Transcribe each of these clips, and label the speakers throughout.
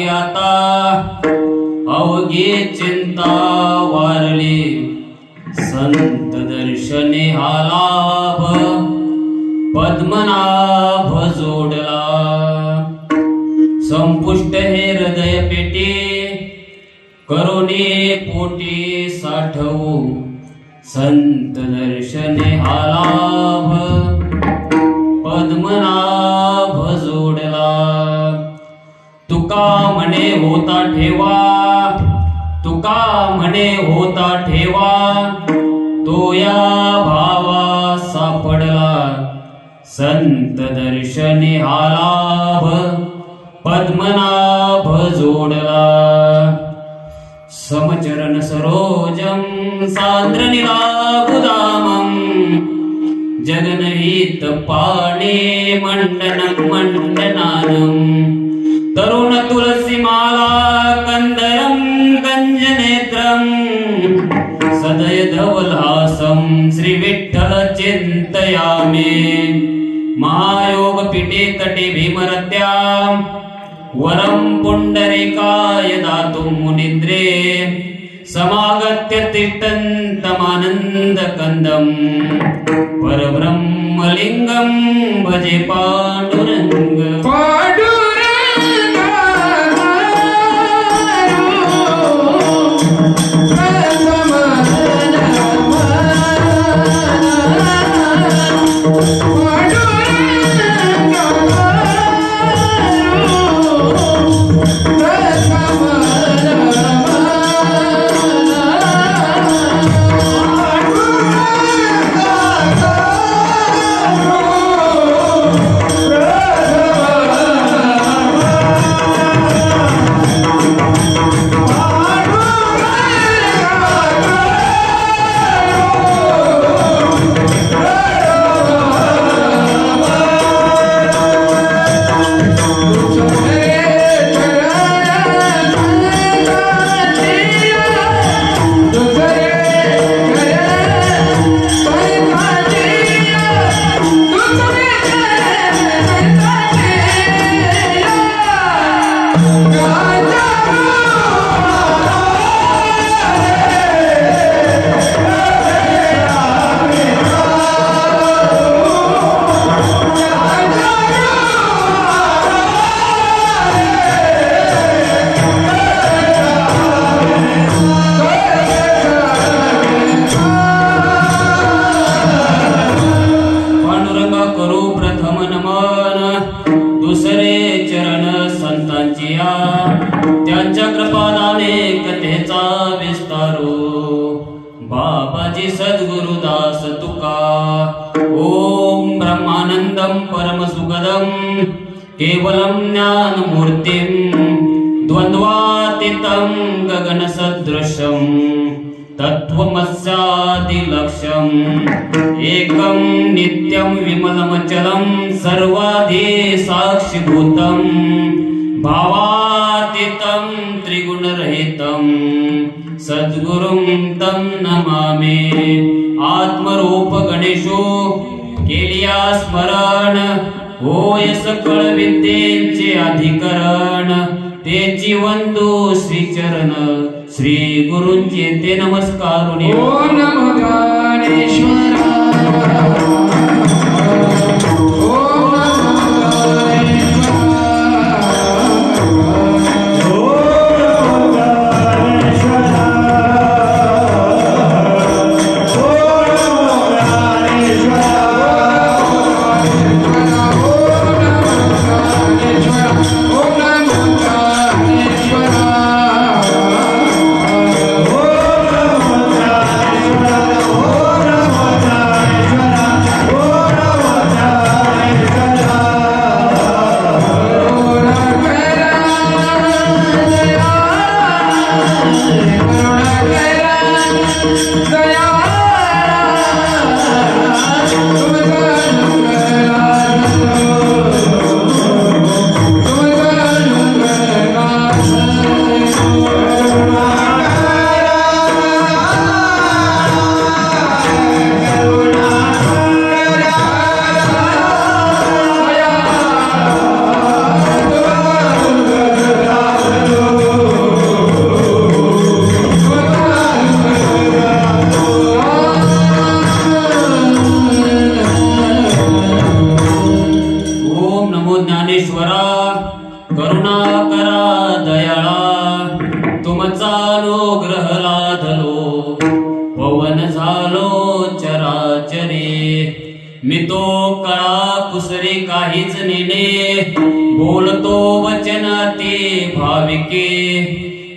Speaker 1: लागे आता अवघी चिंता वारली संत दर्शने हा लाभ पद्मनाभ जोडला संपुष्ट हे हृदय पेटी करुणे पोटी साठवू संत दर्शने हा लाभ पद्मनाभ जोडला तुका म्हणे होता ठेवा तुका म्हणे होता ठेवा तो या भावा सापडला संत दर्शने हा लाभ पद्मनाभ जोडला समचरण सरोजं सान्द्रनिलाभुदामं जगनहित पाणे मंडनं मंडनानं तरुण तुलसीमाला कंदरं गंजनेत्रं सदय धवलहासं श्री विठ्ठल चिंतयामि महायोग पीठे तटे भीमरत्या वरं पुंडरीकाय दातुं मुनिद्रे समागत्य तिष्ठन्तमानन्दकन्दं परब्रह्मलिङ्गं भजे पाण्डुरङ्ग त्यांच्या कृपादाने कथेचा विस्तारो बाबाजी सद्गुरुदास तुका ओम ब्रह्मानंदं परमसुखदं केवलं ज्ञानमूर्तिं द्वन्द्वातीतं गगनसदृशं तत्त्वमस्यादिलक्ष्यम् एकं नित्यं विमलमचलं सर्वाधि साक्षिभूतं भावातीतं त्रिगुणरहितं सद्गुरुं तं नमामि आत्मरूप गणेशो केलिया स्मरण होय सकळ विद्येचे अधिकरण तेची वंदू श्रीचरण श्री गुरूंचे ते नमस्कारुणी
Speaker 2: ओ नमो गणेश्वरा
Speaker 1: ज्ञानेश्वरा करुणा करा दयाळा तुमचा अनुग्रह लाधलो पवन झालो चराचरे मी तो कळा कुसरे काहीच नेणे बोलतो वचन ते भाविके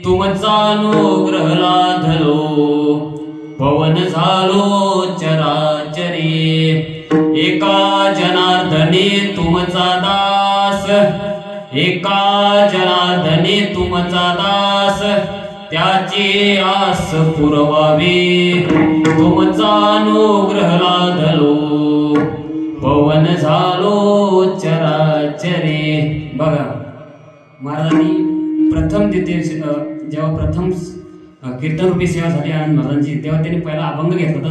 Speaker 1: तुमचा अनुग्रह लाधलो पवन झालो चराचरे एका जनार्दने तुमचा दास एका जनार्दने तुमचा दास त्याची आस पुरवावी तुमचा अनुग्रह लाधलो पवन झालो चराचरे. बघा महाराजांनी प्रथम तिथे जेव्हा प्रथम कीर्तन रूपी सेवा झाली आणि महाराजांची तेव्हा त्यांनी पहिला अभंग घेतला होता.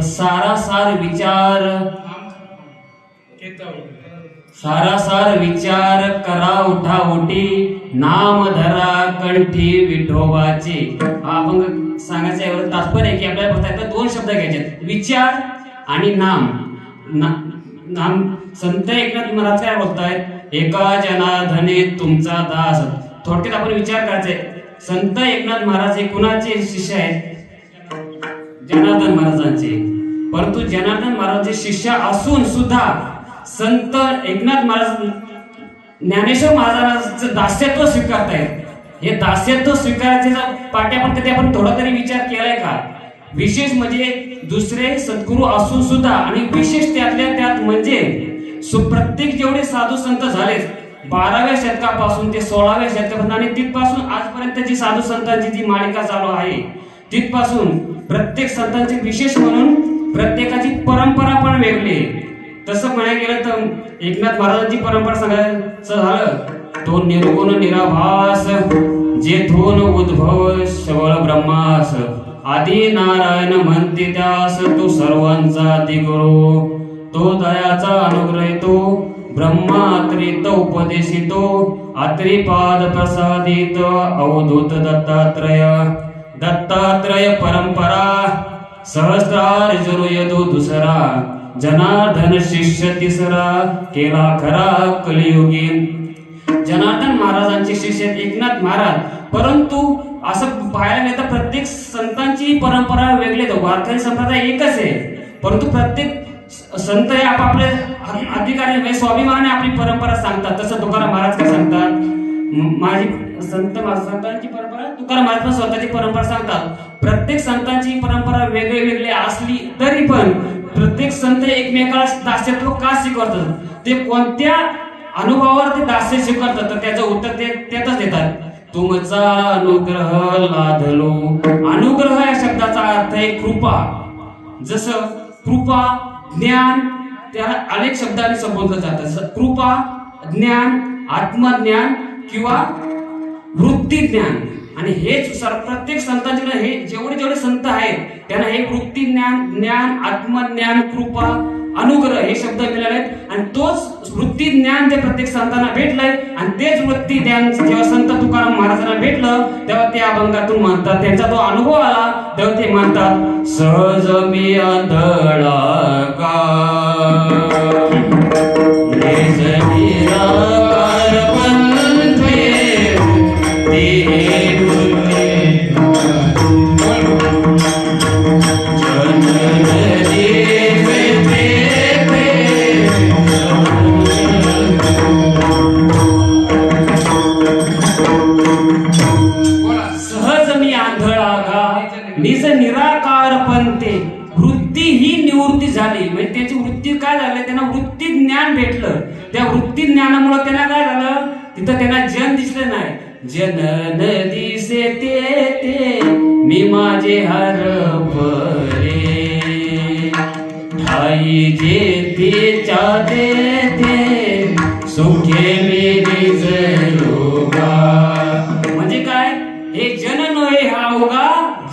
Speaker 1: सारासार विचार करा उठा उठी नाम धरा कंठी विठोबाचे. हा अभंग सांगायचा एवढं तात्पर्य आहे की आपल्याला फक्त आता दोन शब्द घ्यायचे विचार आणि नाम. नाम संत एकनाथ महाराज काय बोलतायत एका जनार्दने तुमचा दास. थोडक्यात आपण विचार करायचे संत एकनाथ महाराज हे कुणाचे शिष्य आहेत जनार्दन महाराजांचे. परंतु जनार्दन महाराजांचे शिष्य असून सुद्धा संत एकनाथ महाराज ज्ञानेश्वर महाराजांचं दास्यत्व स्वीकारतायत. हे दास्यत्व स्वीकारायचे पाठी आपण थोडा तरी विचार केलाय का. विशेष म्हणजे दुसरे सद्गुरू असून सुद्धा आणि विशेष त्यातल्या त्यात म्हणजे प्रत्येक जेवढे साधू संत झालेत 12व्या शतकापासून ते 16व्या शतकापर्यंत आणि तिथपासून आजपर्यंत जी साधू संतांची जी मालिका चालू आहे तिथपासून प्रत्येक संतांचे विशेष म्हणून प्रत्येकाची परंपरा पण वेगळी आहे. तसं म्हणायला गेलं तर एकनाथ महाराजांची परंपरा सांगायचं झालं तो निर्गुण निराभास जेथून उद्भव सबळ ब्रह्मास आदी नारायण म्हणते त्यास तो सर्वांचा दिगुरु तो दयाचा अनुग्रह तो ब्रह्मात्रित उपदेशितो अत्रिपाद प्रसादित अवधूत दत्तात्रय परंपरा सहस्रार जरुयदो दुसरा जनार्दन शिष्य तिसरा केला खरा कलियुगी. जनार्दन महाराजांचे शिष्य एकनाथ महाराज. परंतु असं पाहायला गेलं तर प्रत्येक संतांची परंपरा वेगळी आहे. वारकरी संप्रदाय एकच आहे परंतु प्रत्येक संत हे आपापले अधिकारी स्वाभिमानाने आपली परंपरा सांगतात. तसं तुकाराम महाराज काय सांगतात माझी संतांची परंपरा तुकाराम महाराज पण स्वतःची परंपरा सांगतात. प्रत्येक संतांची परंपरा वेगळी वेगळी असली तरी पण प्रत्येक संत एकमेकाला दास्यत्व का शिकवतात ते कोणत्या अनुभवावर ते दास्य शिकवतात तर त्याचं उत्तर ते त्यातच देतात. तुमचा अनुग्रह लाधलो. अनुग्रह या शब्दाचा अर्थ आहे कृपा. जसं कृपा ज्ञान त्याला अनेक शब्दांनी संबोधलं जातं. कृपा ज्ञान आत्मज्ञान किंवा वृत्ती ज्ञान. आणि हेच प्रत्येक संतांचे हे जेवढे संत आहेत त्यांना हे वृत्ती ज्ञान ज्ञान आत्मज्ञान कृपा अनुग्रह हे शब्द मिळाले आणि तोच वृत्ती ज्ञान ते प्रत्येक संतांना भेटलंय आणि तेच वृत्ती ज्ञान जेव्हा संत तुकाराम महाराजांना भेटलं तेव्हा त्या अभंगातून म्हणतात त्यांचा तो अनुभव आला तेव्हा ते म्हणतात सहज मी आंधळा का निज निराकार पंते वृत्ती ही निवृत्ती झाली. म्हणजे त्याची वृत्ती काय झाली त्यांना वृत्ती ज्ञान भेटलं. त्या वृत्ती ज्ञानामुळे त्यांना काय झालं तिथं त्यांना जन दिसलं नाही. जन दिसे ते मी माझे हरपले ठाई जे तेच्या ते सुखे मी निजलो गा. म्हणजे काय हे जन नव्हे हा उगा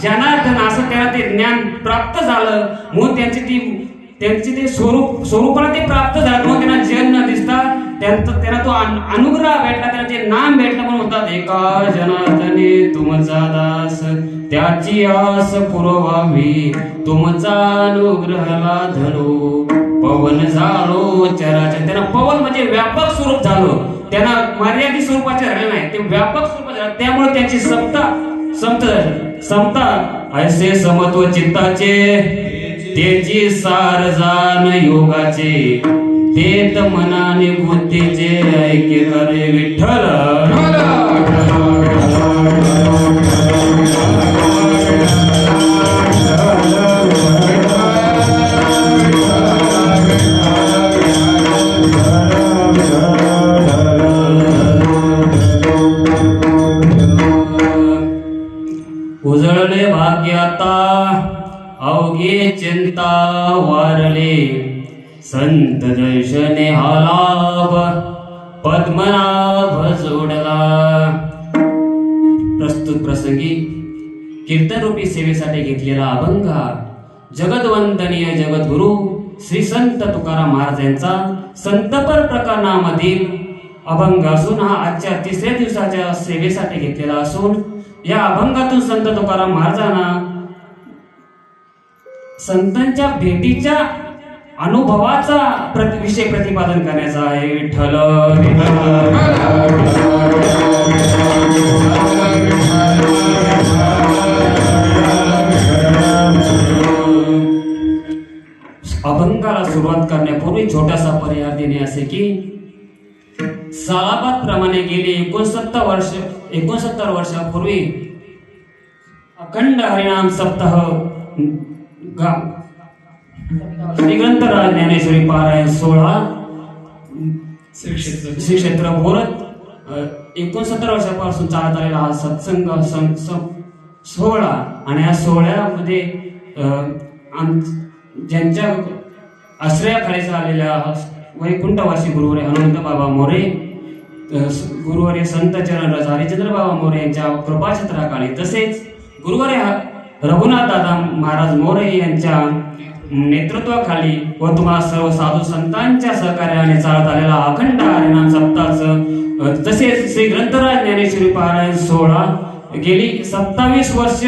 Speaker 1: जनार्दन असं त्याला ते ज्ञान प्राप्त झालं म्हणून त्यांचे ते स्वरूपाला ते प्राप्त झालं म्हणून त्यांना जन न दिसता त्यांना तो अनुग्रह भेटला त्याला ते नाम भेटलं म्हणून म्हणतात एका जनार्दने तुमचा दास त्याची आस पुरवावी तुमचा अनुग्रह लाधलो पवन झालो चराचर. त्यांना पवन म्हणजे व्यापक स्वरूप झालं, त्यांना मर्यादित स्वरूपाचे राहिले नाही, ते व्यापक स्वरूपाचे झाले. त्यामुळे त्यांची समता ऐसे समत्व चित्ताचे, त्याची सार जाण योगाचे, तेत मनाने बुद्धीचे ऐके करे विठ्ठल. उजळले भाग्याता अवघे चिंता वारले, संत दर्शने हा लाभ पद्मनाभ जोडला. प्रस्तुत प्रसंगी कीर्तनरूपी सेवेसाठी घेतलेला अभंग जगदवंदनीय जगद्गुरु श्री संत तुकाराम महाराज यांचा संतपर प्रकरणामधील अभंग असून हा आजच्या 3ऱ्या दिवसाच्या सेवेसाठी घेतलेला असून या अभंगातून संत तुकाराम महाराजांना संतांच्या भेटीच्या अनुभवाचा विषय प्रतिपादन करायचा आहे. विठ्ठल अभंगाला सुरुवात करण्यापूर्वी छोटासा पर्याय देणे असे की सालाबाद प्रमाणे गेली 69 वर्षापूर्वी अखंड हरिनाम सप्ताह श्री ग्रंथराज ज्ञानेश्वरी पारायण 16 श्री क्षेत्र भोरत 69 वर्षापासून चालत आलेला हा सत्संग सोहळा. आणि या सोहळ्यामध्ये ज्यांच्या आश्रयाखाली आलेल्या वैकुंठवासी गुरुवारी हनुमंत बाबा मोरे, गुरुवारी संत चरणरस हरिचंद्र बाबा मोरे यांच्या कृपाछत्राखाली, तसेच गुरुवारी रघुनाथ दादा महाराज मोरे यांच्या नेतृत्वाखाली व तुम्हाला सर्व साधू संतांच्या सहकार्याने चालत आलेला अखंड हरिनाम सप्ताहाचं तसेच श्री ग्रंथराज ज्ञानेश्वरी पारायण 16 गेली 27 वर्ष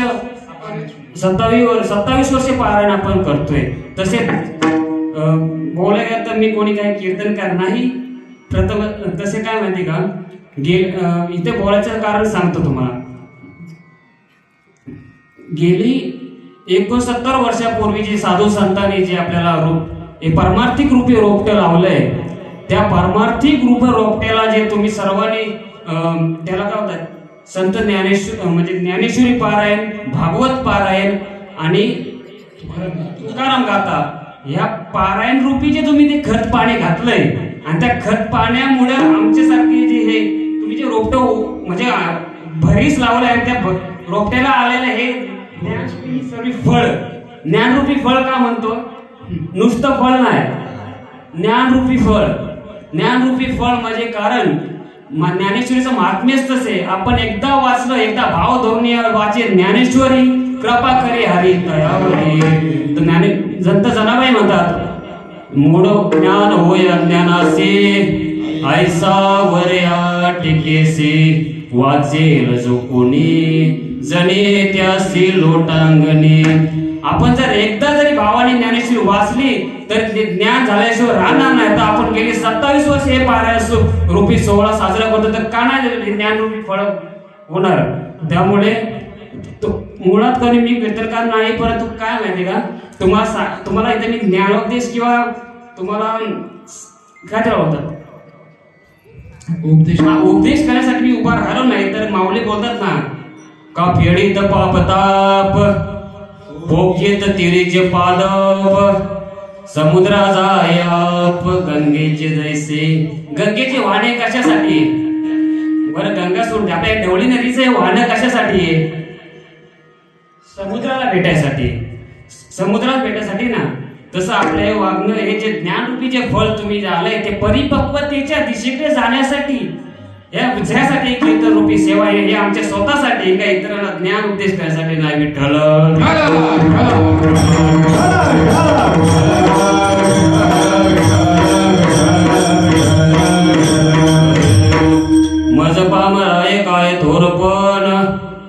Speaker 1: पारायण आपण करतोय. तसेच बोलायला तर मी कोणी काही कीर्तनकार नाही. प्रथम तसे काय माहिती का, इथे बोलायचं कारण सांगतो तुम्हाला. गेली 69 वर्षापूर्वी जे साधू संतांनी जे आपल्याला परमार्थिक रूपी रोपटं लावलंय, त्या परमार्थिक रूप रोपट्याला जे तुम्ही सर्वांनी त्याला काय होतात संत ज्ञानेश्वरी पारायण, भागवत पारायण आणि तुकाराम गाथा या पारायण रूपी जे तुम्ही ते खत पाणी घातलंय, आणि त्या खत पाण्यामुळे आमच्यासारखे जे हे तुम्ही जे रोपटं म्हणजे भरीस लावलंय, आणि त्या रोपट्याला आलेलं हे ज्ञानरूपी सर्व फळ. ज्ञानरूपी फळ का म्हणतो, नुसतं फळ नाही, ज्ञानरूपी फळ. ज्ञानरूपी फळ म्हणजे कारण ज्ञानेश्वरीचं महात्म्यच तसे. आपण एकदा वाचलं, एकदा भाव धोरणी वाचे ज्ञानेश्वरी कृपा करे हरी दयावरी. संत जनाबाई म्हणतात, मूळ ज्ञान होय अज्ञानासे, ऐसा वऱ्या टिकेसे, वाचेल जो कोणी जणे त्यासी लोटांगणी. आपण जर एकदा जरी भावाने ज्ञानेश्वरी वाचली तर ते ज्ञान झाल्याशिवाय राहणार नाही. तर आपण गेली 27 वर्ष हे पारायण रूपी सोहळा साजरा करतो, तर का नाही ज्ञान रूपी फळ होणार. त्यामुळे मुळात कधी मी कीर्तनकार नाही, परंतु काय माहिती का, तुम्हाला इथे मी ज्ञानोपदेश किंवा तुम्हाला काय त्याला होतात उपदेश करण्यासाठी मी उभा राहिलो नाही. तर माऊली बोलतात ना, का फेडीत पापताप भोग्येत तिरीचे पादप, समुद्रा जायाप गंगेचे जैसे. गंगेचे वाहने कशासाठी, बरं गंगा सोडते, आपल्या ढवळी नदीचे वाहन कशासाठी आहे, समुद्राला भेटायसाठी, समुद्राला भेटायसाठी ना. तसं आपले वागणं हे जे ज्ञानरूपी जे फळ तुम्ही जे आलंय ते परिपक्वतेच्या दिशेकडे जाण्यासाठी, यासाठी कीर्तन रूपी सेवा आहे. हे आमच्या स्वतःसाठी, काही इतरांना ज्ञान उपदेश करण्यासाठी नाही. विठ्ठल मज पामराय काय थोरपण,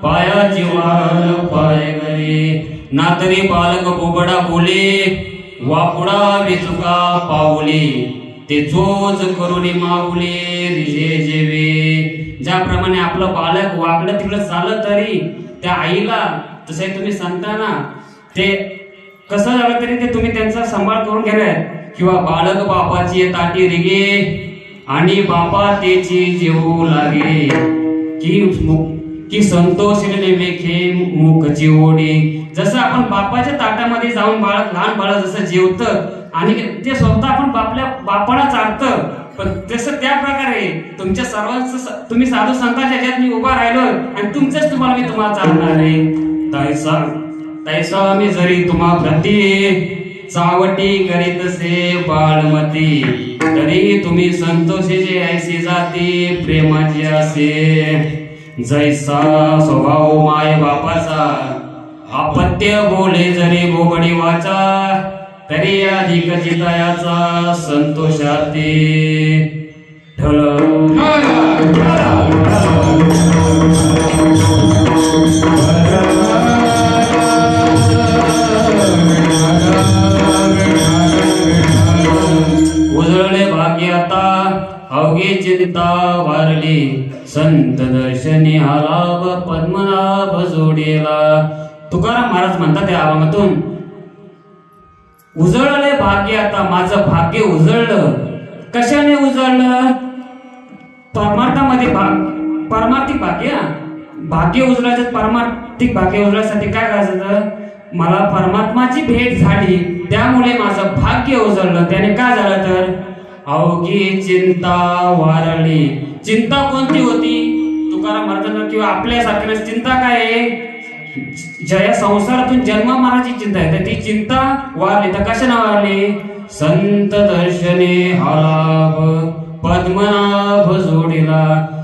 Speaker 1: पायाची वाळ पाय गरी. नातरी बालक बोबडा बोले, वापुडा विचुका पाऊले ते जोज करुणी माऊले रिजे जेवे. ज्याप्रमाणे आपलं बालक वाकडं तिकडं चालत तरी त्या आईला तसे तुम्ही संतांना ते कसं झालं तरी ते तुम्ही त्यांचा सांभाळ करून घेणार. किंवा बालक बापाची ताटी रिगे आणि बापा तेची जेवू लागे की संतोषिले वेखे मुखची ओढी. जसं आपण बापाच्या ताटामध्ये जाऊन लहान बाळ जसं जेवतं आणि ते स्वतः आपण बापाला चालतं, पण तसं त्या प्रकारे तुमच्या सर्वांचं तुम्ही साधू संतांच्या ह्याच्यात मी उभा राहिलो आणि तुमचंच तुम्हाला चालणार आहे. तैसा मी जरी तुम्हा प्रती चावटी करीत से बाळमती, तरी तुम्ही संतोषीचे ऐसी जाती प्रेमाची असे. जैसा स्वभाव माय बापाचा अपत्य बोले जरी बोबडी वाचा, तरी अधिक चितयाचा संतोषाती ठळ. उजळले भाग्य आता अवघे चिंता वारली, संत दर्शनी आलाभ पद्मनाभ जोडेला. तुकाराम महाराज म्हणतात त्या आवामातून, उजळले भाग्य आता, माझं भाग्य उजळलं. कशाने उजळलं? परमार्थामध्ये परमार्थिक भाग्य उजळायचं. परमार्थिक भाग्य उजळण्यासाठी काय करायचं? मला परमात्माची भेट झाली, त्यामुळे माझं भाग्य उजळलं. त्याने काय झालं तर अवघी चिंता वारली. चिंता कोणती होती? तुकाराम महाराजांना किंवा आपल्यासारख्या चिंता काय आहे? ज्या संसारातून जन्म मारायची चिंता आहे, तर ती चिंता वारली. तर कशाने वारली? संत दर्शने हालाभ पद्मनाभ जोडीला.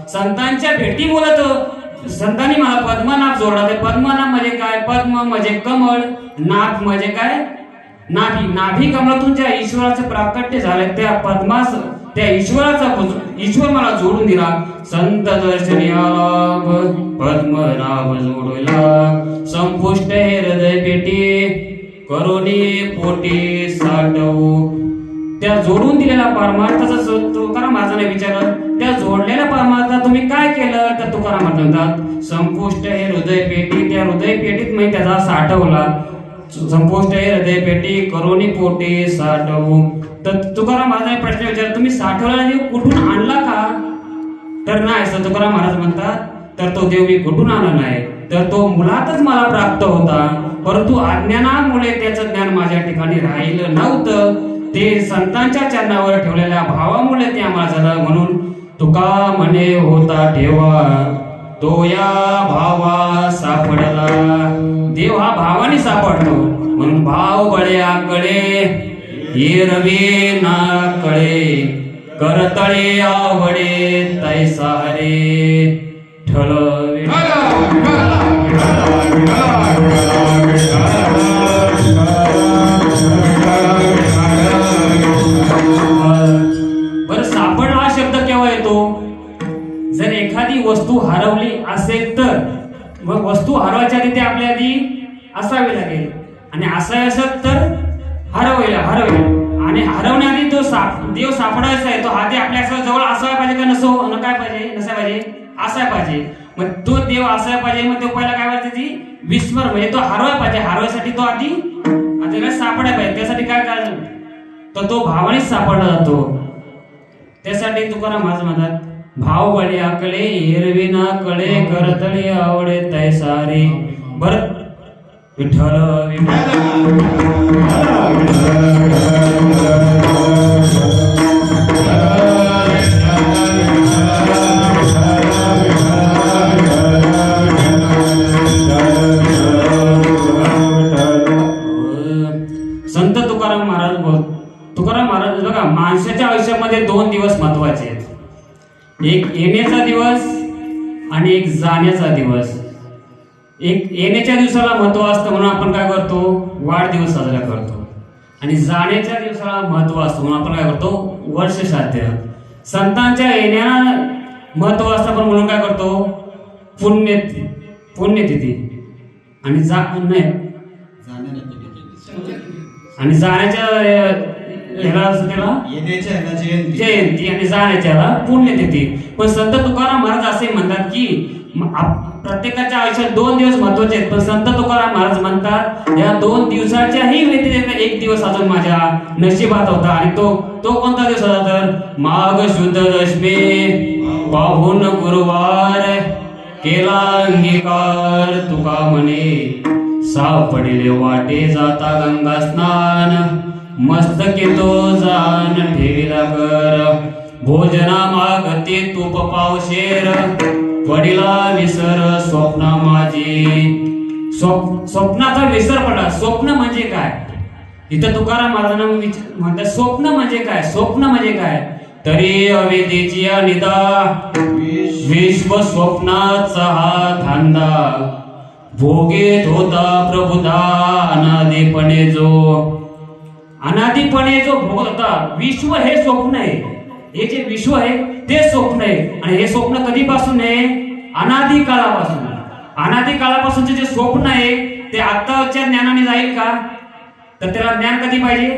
Speaker 1: संतांच्या भेटीमुळे तो संतांनी मला पद्मनाभ जोडला. ते पद्मनाभ म्हणजे काय? पद्म म्हणजे कमळ, नाभ म्हणजे काय? नाभी. नाभी कमळातून ज्या ईश्वराचं प्राकट्य झालं, त्या ईश्वर मला जोडून दिला. संत दर्शनी आलाभ पद्मनाभ जोडला. संपुष्ट हे हृदय पेटी करोनी पोटी साठवू. त्या जोडून दिलेल्या परमार्थाचा तुकाराम महाराजांनी विचारलं, त्या जोडलेल्या परमार्था तुम्ही काय केलं? तर तुकाराम महाराज म्हणतात, संपुष्ट हे हृदय पेटी. त्या हृदय पेटीत मी त्याचा साठवला. संपुष्ट हे हृदय पेटी करोनी पोटी साठवू. तर तुकाराम महाराजांनी प्रश्न विचारला, तुम्ही साठवला देव कुठून आणला का? तर नाही, असं तुकाराम महाराज म्हणतात, तर तो देव मी कुठून आणला नाही, तर तो मुलातच मला प्राप्त होता. परंतु अज्ञानामुळे त्याचं ज्ञान माझ्या ठिकाणी राहिलं नव्हतं. ते संतांच्या चरणावर ठेवलेल्या भावामुळे ते आम्हाला झालं. म्हणून तुका म्हणे होता ठेवा, तो या भावा सापडला. देव हा भावाने सापडतो. म्हणून भाव बळे आकळे येरवे ना कळे, करतळे आवडे तैसा रे ठळवे. बरं, सापडला हा शब्द केव्हा येतो? जर एखादी वस्तू हरवली असेल तर, मग वस्तू हरवायच्या आधी ते आपल्या आधी असावी लागेल. आणि असायचं तर हरवेल. आणि हरवण्याआधी तो देव सापडायचा आहे, तो आधी आपल्या जवळ असायला पाहिजे का नसायला पाहिजे? असायला पाहिजे. मग तो देव असायला पाहिजे. मग तो पहिला काय पाहिजे? ती विस्मर, म्हणजे तो हरवायला पाहिजे. हरवायसाठी तो आधी सापडायला पाहिजे. त्यासाठी काय करायचं? तर तो भावानेच सापडला जातो. त्यासाठी तुकाराम महाराज म्हणतात, भाव बळे आकले एरवी ना कळे, करतळे आवडे तैसारी. बरं, विठ्ठल संत तुकाराम महाराज बघा, माणसाच्या आयुष्यामध्ये 2 दिवस महत्वाचे आहेत. एक येण्याचा दिवस आणि एक जाण्याचा दिवस. एक येण्याच्या दिवसाला महत्व असतं म्हणून आपण काय करतो? वाढदिवस साजरा करतो. आणि जाण्याच्या दिवसाला महत्व असतं म्हणून आपण काय करतो? वर्ष श्राद्ध. संतांच्या येण्याला महत्व असतं पण म्हणून काय करतो? पुण्यतिथी. आणि आणि जाण्याच्या ह्याला असं त्याला
Speaker 3: येण्याच्या ह्याला जयंती.
Speaker 1: जयंती आणि जाण्याच्याला पुण्य देते. पण संत तुकाराम महाराज असे म्हणतात की प्रत्येकाच्या आयुष्यात 2 दिवस महत्वाचे आहेत, पण संत तुकाराम महाराज म्हणतात या 2 दिवसाच्याही व्यतिरिक्त एक दिवस अजून माझ्या नशिबात होता. आणि तो कोणता दिवस होता तर माघ शुद्ध दशमी पाहून गुरुवार केला अंगीकार तुका म्हणे सापडिले वाटे जाता गंगा स्नान मस्तके तो जान ठेविला कर भोजना मागते तूप पावशेर पडिला विसर स्वप्ना माझी. स्वप्नाचा विसर पडला. स्वप्न म्हणजे काय? इथं तुकाराम महाराजांना म्हणतात स्वप्न म्हणजे काय? स्वप्न म्हणजे काय? तरी अवेदीची निदा विश्व स्वप्नाचा हा धांदा भोगीत होता प्रभुदा अनादीपणे जो भोगत होता. विश्व हे स्वप्न आहे. हे जे विश्व आहे ते स्वप्न आहे. आणि हे स्वप्न कधीपासून आहे? अनादी काळापासून. अनादी काळापासूनचे जे स्वप्न आहे ते आत्ताच्या ज्ञानाने जाईल का? तर त्याला ज्ञान कधी पाहिजे?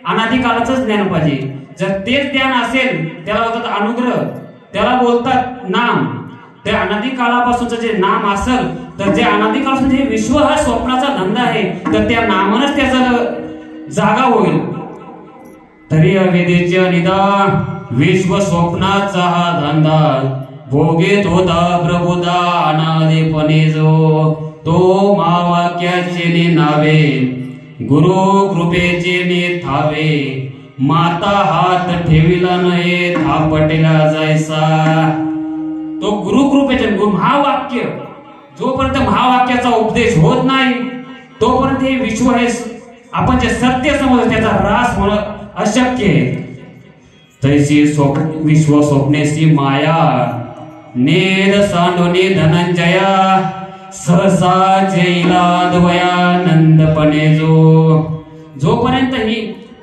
Speaker 1: अनादी काळाचंच ज्ञान पाहिजे. जर तेच ज्ञान असेल त्याला बोलतात अनुग्रह, त्याला बोलतात नाम. ते अनादी काळापासूनचं जे नाम असेल तर जे अनादी काळापासून जे विश्व हा स्वप्नाचा धंदा आहे तर त्या नामानच त्याचा जागा होईल. तरी अवेदेचे निदा विश्व स्वप्नाचा हा धंदा भोगीत होता प्रभुदा अनादीपणे तो महावाक्याचे नावे गुरु कृपेचे थावे माता हात ठेविला नये थापटेला जायसा. तो गुरु कृपेचे महावाक्य जोपर्यंत महावाक्याचा उपदेश होत नाही तोपर्यंत हे विश्व हे आपण जे सत्य समजतो त्याचा ऱ्हास होणं अशक्य आहे. तैसी विश्व स्वप्नेसी माया नेद सांडोनी धनंजया सहसा जैला द्वयानंदपणे जोपर्यंत ही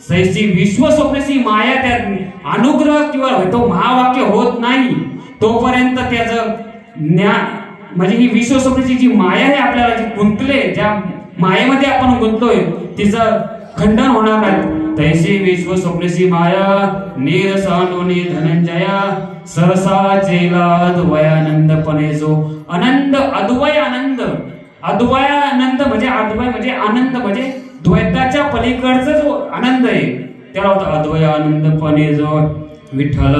Speaker 1: सैसी विश्व स्वप्नेसी माया त्या अनुग्रह किंवा तो महावाक्य होत नाही तोपर्यंत त्याचं ज्ञान म्हणजे ही विश्व स्वप्नेची जी माया आहे आपल्याला जी गुंतले ज्या मायेमध्ये आपण गुंतलोय तिचं खंडन होणार नाही. तैसी विश्व स्वप्नेसी माया नीर सांडोनी धनंजया सहसा चेला द्वयानंदपणे आनंद अद्वय आनंद. अद्वय आनंद म्हणजे अद्वय म्हणजे आनंद म्हणजे द्वैताच्या पलीकडचा जो आनंद आहे त्याला होता अद्वय आनंदपणे विठ्ठल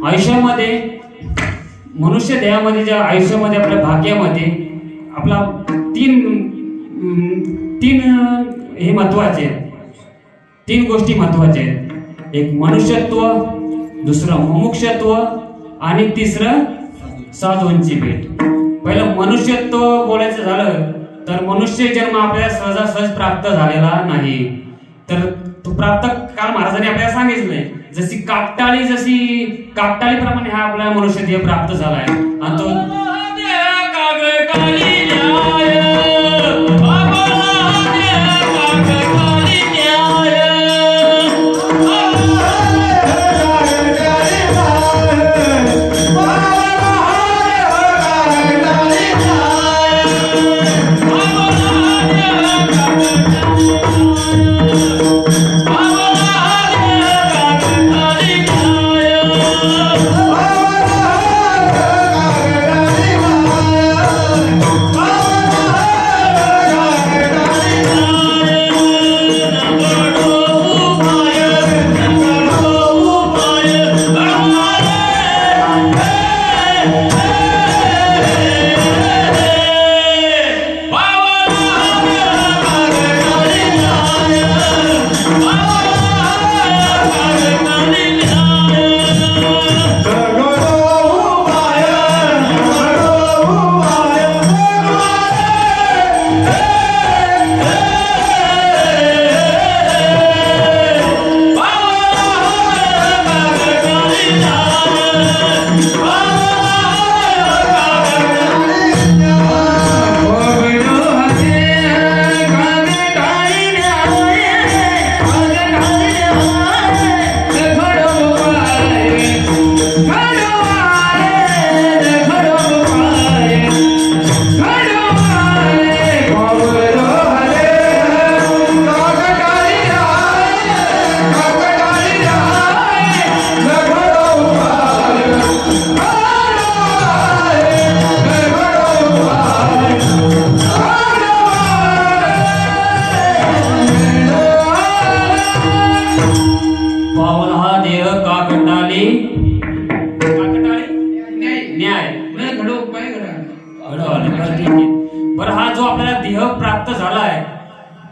Speaker 1: आयुष्यामध्ये मनुष्य देहामध्ये ज्या आयुष्यामध्ये आपल्या भाग्यामध्ये आपला तीन हे महत्वाचे आहेत. 3 गोष्टी महत्वाच्या आहेत. एक मनुष्यत्व, दुसरं मुमुक्षत्व आणि तिसरं साधूंची भेट. पहिलं मनुष्यत्व बोलायचं झालं तर मनुष्य जन्म आपल्याला सहजासहज प्राप्त झालेला नाही. तर तो प्राप्त काल महाराजांनी आपल्याला सांगितलंय जशी काकटाळीप्रमाणे हा आपला मनुष्य देह प्राप्त झालाय. आणि तो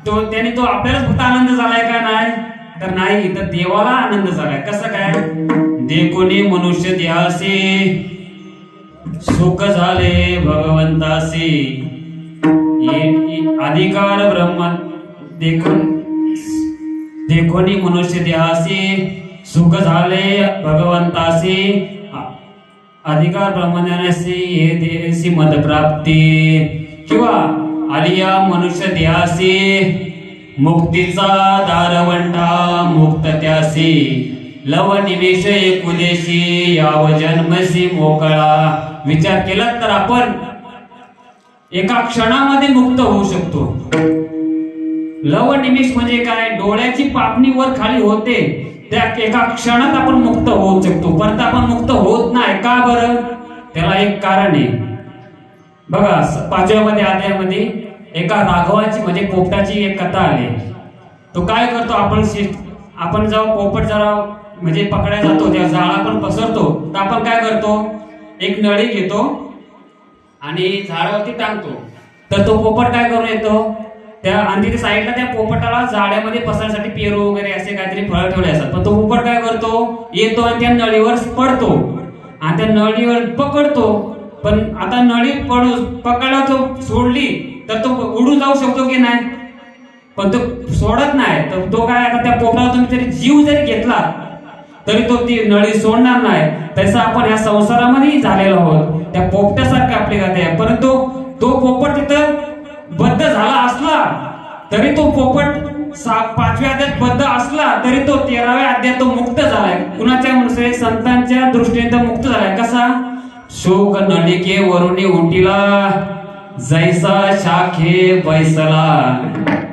Speaker 1: त्याने तो आपल्यालाच फक्त आनंद झालाय का नाही? तर नाही, तर देवाला आनंद झालाय. कसं काय? देखोनी मनुष्य द्यासे सुख झाले भगवंतासी, अधिकार ब्रह्म देखोनी मनुष्य द्यासी सुख झाले भगवंतासी, अधिकार ब्रह्मज्ञानासी हे देसी मद प्राप्ती, किंवा आलिया मनुष्य द्यासी मुक्तीचा दारवंटा मुक्त त्यासी, लव निमेष एकुदेशी याव जन्मसी मोकळा. विचार केला तर आपण एका क्षणामध्ये मुक्त होऊ शकतो. लव निमेष म्हणजे काय? डोळ्याची पापणी वर खाली होते, त्या एका क्षणात आपण मुक्त होऊ शकतो. परत आपण मुक्त होत नाही का बरं? त्याला एक कारण आहे बघा. 5व्या अध्यायामध्ये एका राघवाची म्हणजे पोपटाची एक कथा आली. तो काय करतो? आपण जेव्हा पोपट जरा म्हणजे पकडायला जातो, त्या जाळा पण पसरतो, तर आपण काय करतो? एक नळी घेतो आणि झाडावरती टांगतो. तर तो पोपट काय करून येतो? त्या आणि साईडला त्या पोपटाला जाळ्यामध्ये पसरण्यासाठी पेरू वगैरे असे काहीतरी फळं ठेवले असतात. पण तो पोपट काय करतो? येतो आणि त्या नळीवर पडतो आणि त्या नळीवर पकडतो. पण आता नळी पकडला, तो सोडली तर तो उडून जाऊ शकतो की नाही? पण तो सोडत नाही. तर तो काय, आता त्या पोपटाला तुम्ही तरी जीव जरी घेतला तरी तो ती नळी सोडणार नाही. तसं आपण या संसारामध्ये झालेलो आहोत. त्या पोपट्यासारखं आपली गाते आहे. परंतु तो पोपट तिथं बद्ध झाला असला तरी तो पोपट 5व्या अध्यायात बद्ध असला तरी तो 13व्या अध्यायात तो मुक्त झालाय. कुणाच्या म्हणजे संतांच्या दृष्टीने तो मुक्त झालाय. कसा? शोक नलिके वरुणी उटीला, जैसा शाखे बैसला,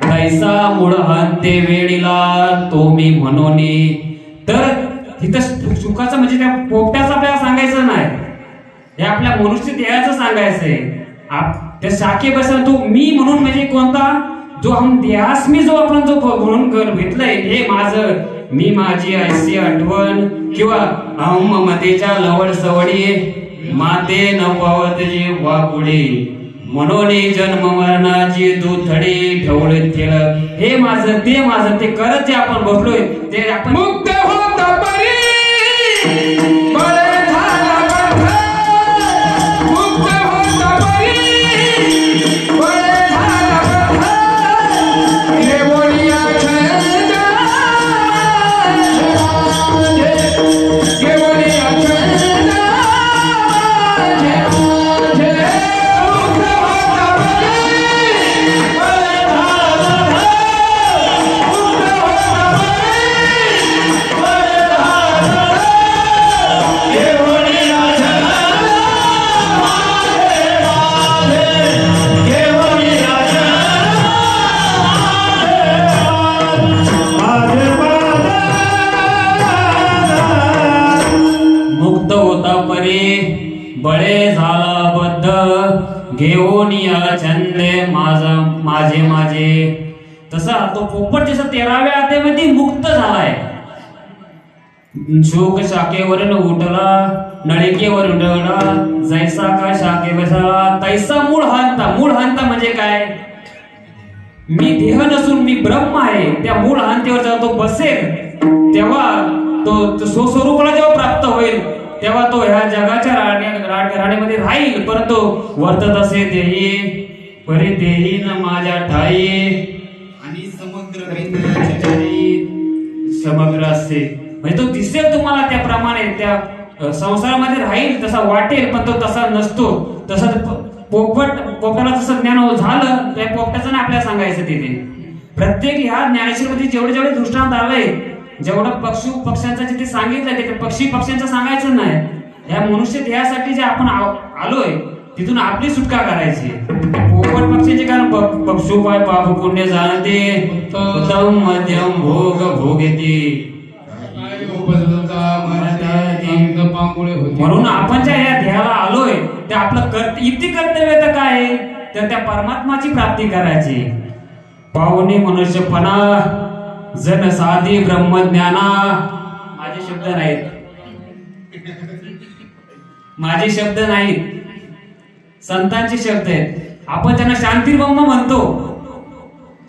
Speaker 1: तैसा मूळ हंते वेळीला तो मी म्हणोनी. तर तिथं सुखाचं म्हणजे त्या पोपट्याचं आपल्याला सांगायचं नाही, हे आपल्या मनुष्य देहाचं सांगायचंय. त्या शाखे बसला तो मी म्हणून म्हणजे कोणता? जो हम देहास्मी जो आपण जो म्हणून घेतलंय, हे माझं, मी माझी ऐशी आठवण, किंवा अहम ममतेच्या लवड सवडी माते नववत जी वापुडी, म्हणून जन्म मरणाची दुथडी ठेवले केलं. हे माझं, ते माझं, ते करत जे आपण बसलोय ते आपण
Speaker 2: मुक्त होता परी बळे झाला बंध, मुक्त होता परी बळे झाला बंध, हे बोलिया छंद माझे, हे बोलिया छंद माझे, मुक्त होता परी बळे झाला बंध, मुक्त होता
Speaker 1: मुक्त होता परी बळे झाला बद्ध, घेऊन या छंदे माझे माझे. तसा तो पोपट जसा 13व्या अध्यायामध्ये मुक्त झालाय. शोक शाखेवरून उठला, नळिकेवर उडवला, जैसा का शाखे बसला, तैसा मूळ हंता. मूळ हंता म्हणजे काय? मी देह नसून मी ब्रह्म आहे. त्या मूळ हंतेवर जेव्हा तो बसेल तेव्हा तो स्वस्वरूपाला जेव्हा प्राप्त होईल तेव्हा तो ह्या जगाच्या राणीमध्ये राहील. परंतु वर्तत असे देही परी देही न माझ्या ठाई,
Speaker 3: आणि
Speaker 1: समग्र असते. म्हणजे तो दिसेल तुम्हाला त्याप्रमाणे त्या संसारामध्ये राहील, तसा वाटेल, पण तो तसा नसतो. तसं पोपटाला जसं ज्ञान झालं त्या पोपटाचं नाही आपल्याला सांगायचं. तिथे प्रत्येक ह्या ज्ञानेश्वरमध्ये जेवढे जेवढे दृष्टांत आलंय, जेवढं पक्ष्यांचं जिथे सांगितलंय ते पक्षी पक्ष्यांचं सांगायचं नाही. ह्या मनुष्य देहासाठी जे आपण आलोय तिथून आपली सुटका करायची. पोपट पक्षीचे कारण पक्षुपाय पाप पुण्य जाणते, उत्तम मध्यम भोग भोगेती. म्हणून आपण ज्या या देहाला आलोय ते आपलं इतकी कर्तव्य तर काय आहे? तर त्या परमात्माची प्राप्ती करायची. पाहुणे मनुष्यपणा जन साधी ब्रह्मज्ञाना. माझे शब्द नाहीत, माझे शब्द नाहीत, संतांचे शब्द आहेत. आपण त्यांना शांती ब्रह्म म्हणतो.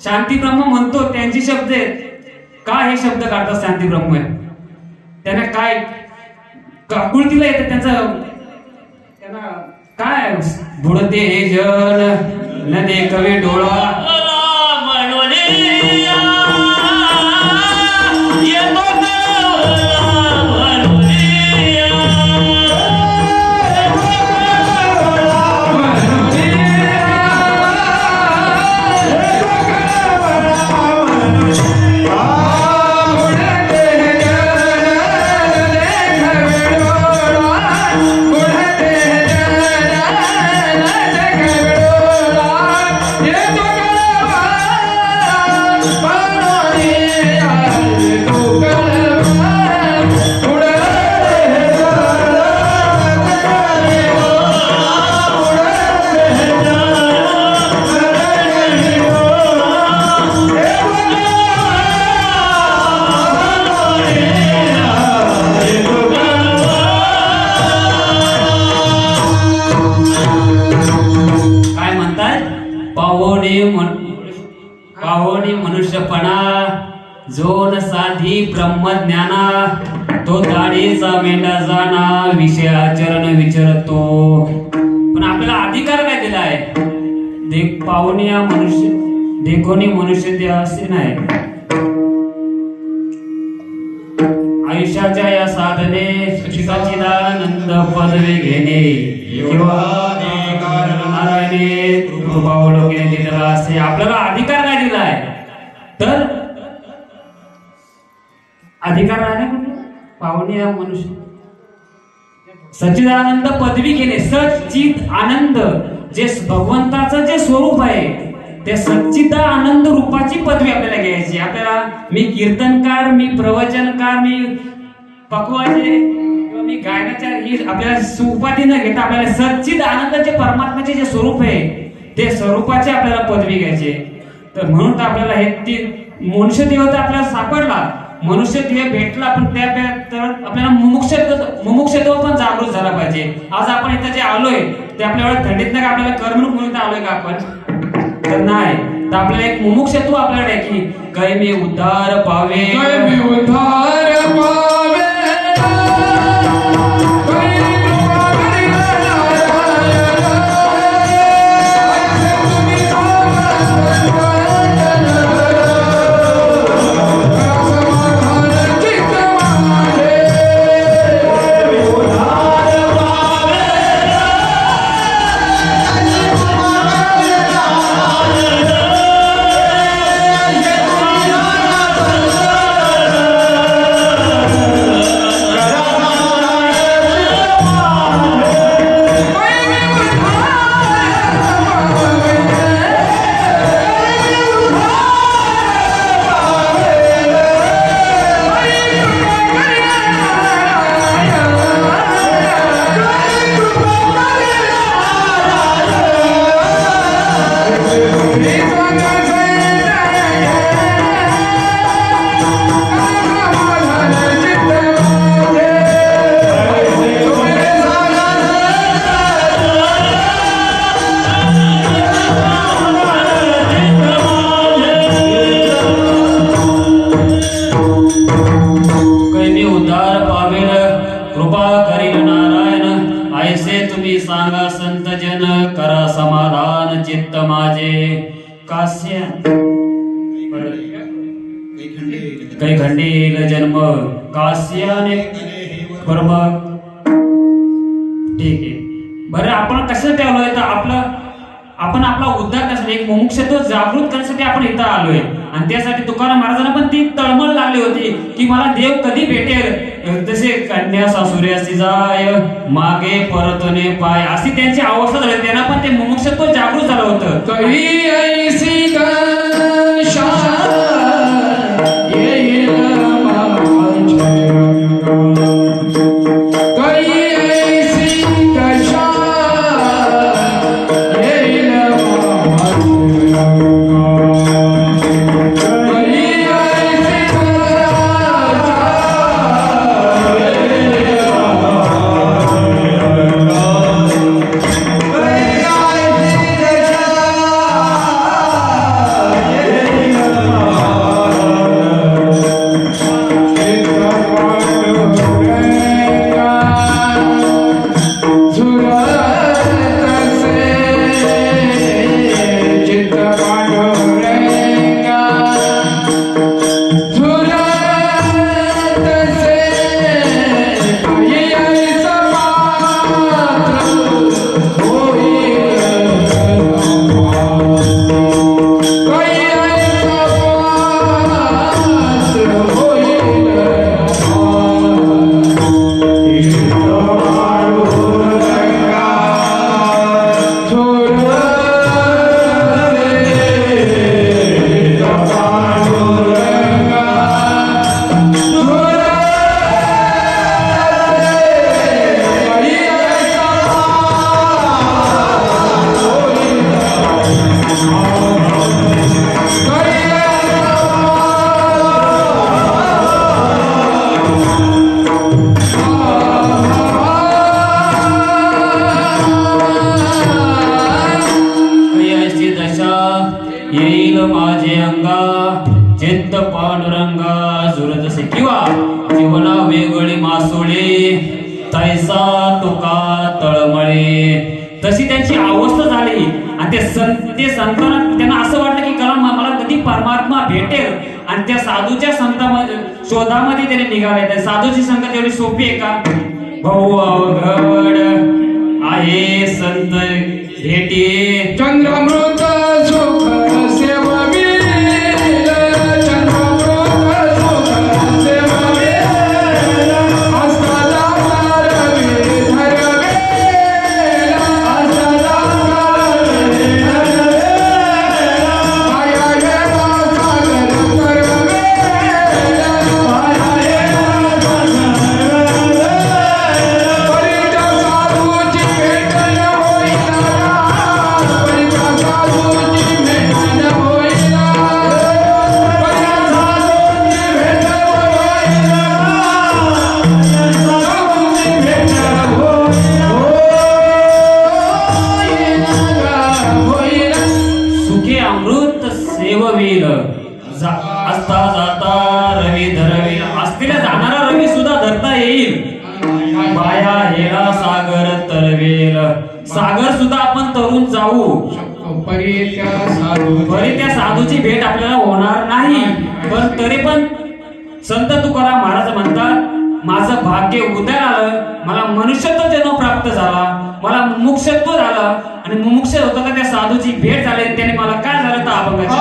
Speaker 1: शांती ब्रह्म म्हणतो त्यांची शब्द आहेत. का हे शब्द काढतात शांती ब्रह्म? त्यांना काय आकुलतीला येतं त्यांना काय बुडते हे जन न देखवे डोळा पाहोनी मनुष्यपणा जो न साधी ब्रह्मज्ञाना तो दाढीचा मेंढा जाणा विषयाचरण विचारतो. पण आपल्याला अधिकार काय दिला आहे? पाहुणे या मनुष्य देखोनी मनुष्य ते असे नाही. आयुष्याच्या या साधने सच्चिदानंद पदवी घेणे किंवा नारायणे कृपावलोकने दिलेला असे आपल्याला अधिकार काय दिलाय? तर अधिकार आहे ना पाहुणे या मनुष्य सच्चिदानंद पदवी घेणे. सच्चिद आनंद जे भगवंताचं जे स्वरूप आहे त्या सच्चिदानंद रूपाची पदवी आपल्याला घ्यायची. आपल्याला मी कीर्तनकार, मी प्रवचनकार, मी पक्वाचे, मी गायनाचार ही आपल्याला उपाधी न घेता आपल्याला सच्चिद आनंदाचे परमात्म्याचे जे स्वरूप आहे ते स्वरूपाचे आपल्याला पदवी घ्यायचे. तर म्हणून तर आपल्याला हे मनुष्य देह तर आपल्याला सापडला, मनुष्य देह भेटला, पण त्या तर आपल्याला मुमुक्षत्व पण जागृत झाला पाहिजे. आज आपण इथं जे आलोय ते आपल्याला थंडीत नाही का आपल्याला करमणूक म्हणून आलोय का आपण? तर नाही. तर आपल्याला एक मुमुक्षत्व आपल्याकडे आहे की कै मी उद्धार पावे,
Speaker 2: कै मी उद्धार पावे,
Speaker 1: सांगा संत जन करा समाधान चित्त माझे. कास्य काही खंडील जन्म कास्याने कर्म. ठीक आहे. बरं आपण कसं ठेवलोय? तर आपण आपला उद्धार करण्यासाठी एक मुमुक्षत्व जागृत करण्यासाठी आपण इथं आलोय. आणि त्यासाठी तुकाराम महाराजांना पण ती तळमळ लागली होती की मला देव कधी भेटेल. तसे कन्या सासुऱ्यासी जाय मागे परतने पाय अशी त्यांची अवस्था झाली. त्यांना पण ते मुमुक्षत्व जागृत झालं होतं.
Speaker 2: कही ऐसी कशा येईल कही ऐसी कशा येईल
Speaker 1: तुका तळमळे. तशी त्यांची अवस्था झाली आणि ते संतांना त्यांना असं वाटलं की कला मला कधी परमात्मा भेटेल आणि त्या साधूच्या संतांमध्ये शोधामध्ये त्याने निघाले. त्या साधूची संगत एवढी सोपी आहे का? भाऊ अवघड आहे संत भेटी.
Speaker 2: चंद्रामृत सुख सेववीर चंद्रामृत सुख सेववीर अस्ताला रवी धरवे अस्ताला रवी धरवे माया येवा सागर करवे माया येवा सागर करवे परिचा साधूची भेट न होईना परिचा साधूची भेट न होईना परिचा साधूची भेट होईना साधूची भेट होईना.
Speaker 1: सुखे अमृत सेववील असता जाता रवी धरवील. असलेला जाणारा रवी सुद्धा धरता येईल. बाया हेला सागर तरवेल. सागर सुद्धा आपण तरुण जाऊ.
Speaker 2: परित्या साधू
Speaker 1: बरी त्या साधूची भेट आपल्याला होणार नाही. पण तरी पण संत तुकाराम महाराज म्हणतात माझं भाग्य उदय आलं, मला मनुष्यत्व जन्म प्राप्त झाला, मला मुमुक्षत्व झालं आणि मुमुक्ष होतं का त्या साधूची भेट झाली. त्याने मला काय झालं तर अभंगाच्या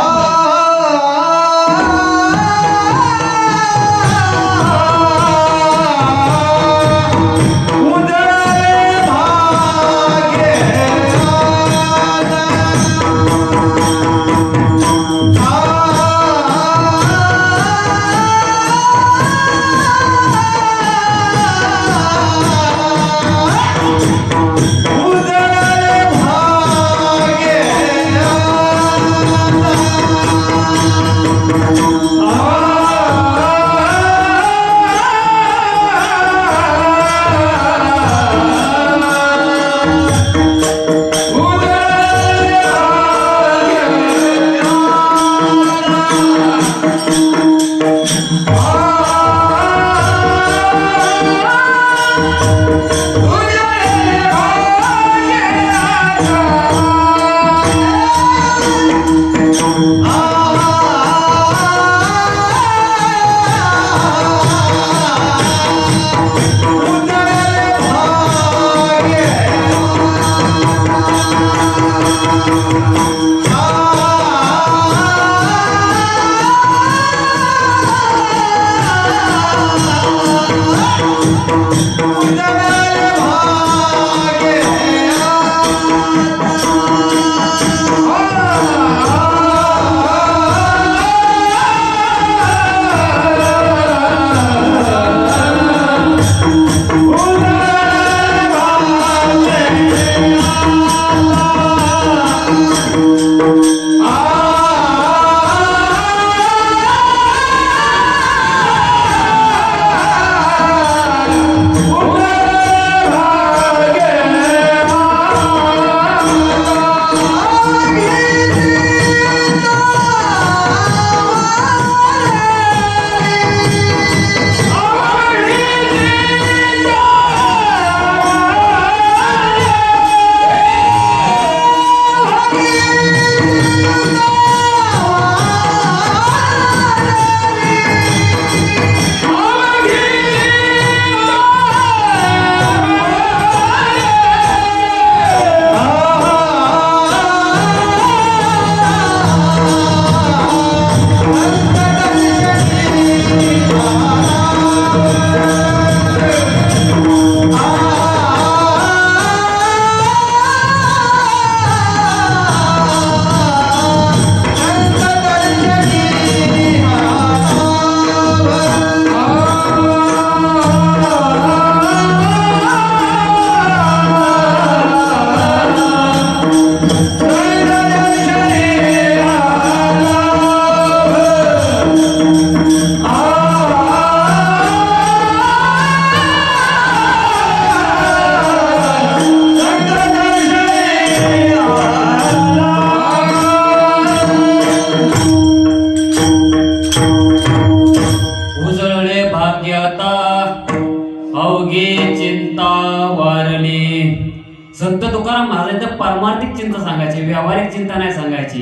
Speaker 1: संत तुकाराम महाराजांचं पारमार्थिक चिंता सांगायची, व्यावहारिक चिंता नाही सांगायची.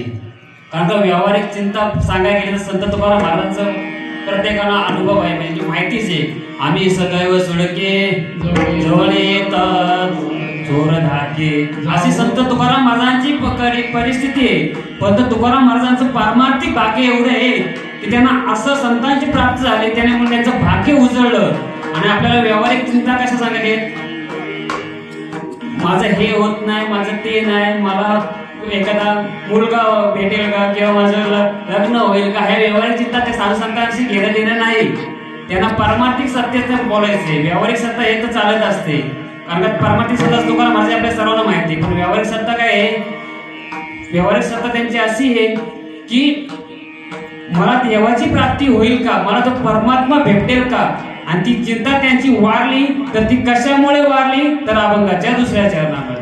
Speaker 1: कारण का व्यावहारिक चिंता सांगायला गेली तर संत तुकाराम महाराजांचं प्रत्येकाला अनुभव आहे, म्हणजे माहितीच आहे. आम्ही सदैव सुडके जवळ येतात चोर धाके, अशी संत तुकाराम महाराजांची परिस्थिती आहे. पण तुकाराम महाराजांचं पारमार्थिक भाग्य एवढं आहे की त्यांना असं संतांची प्राप्ती झाली, त्यामुळे त्यांचं भाग्य उजळलं. आणि आपल्याला व्यावहारिक चिंता कशा सांगायची, माझं हे होत नाही, माझं ते नाही, मला एखादा मुलगा भेटेल का, किंवा माझं लग्न होईल का, ह्या व्यावहारिक चिंता त्या साधू संतांशी घेणं देणं नाही. त्यांना पारमार्थिक सत्याचं बोलायचंय. व्यावहारिक सत्ता हे तर चालत असते, कारण का पारमार्थिक सत्ता तुकाराम महाराज आपल्या सर्वांना माहिती. पण व्यावहारिक सत्ता काय आहे, व्यावहारिक सत्ता त्यांची अशी आहे की मला देवाची प्राप्ती होईल का, मला तो परमात्मा भेटेल का. आणि ती चिंता त्यांची वारली तर ती कशामुळे वारली, तर अभंगाच्या दुसऱ्या चरणामध्ये.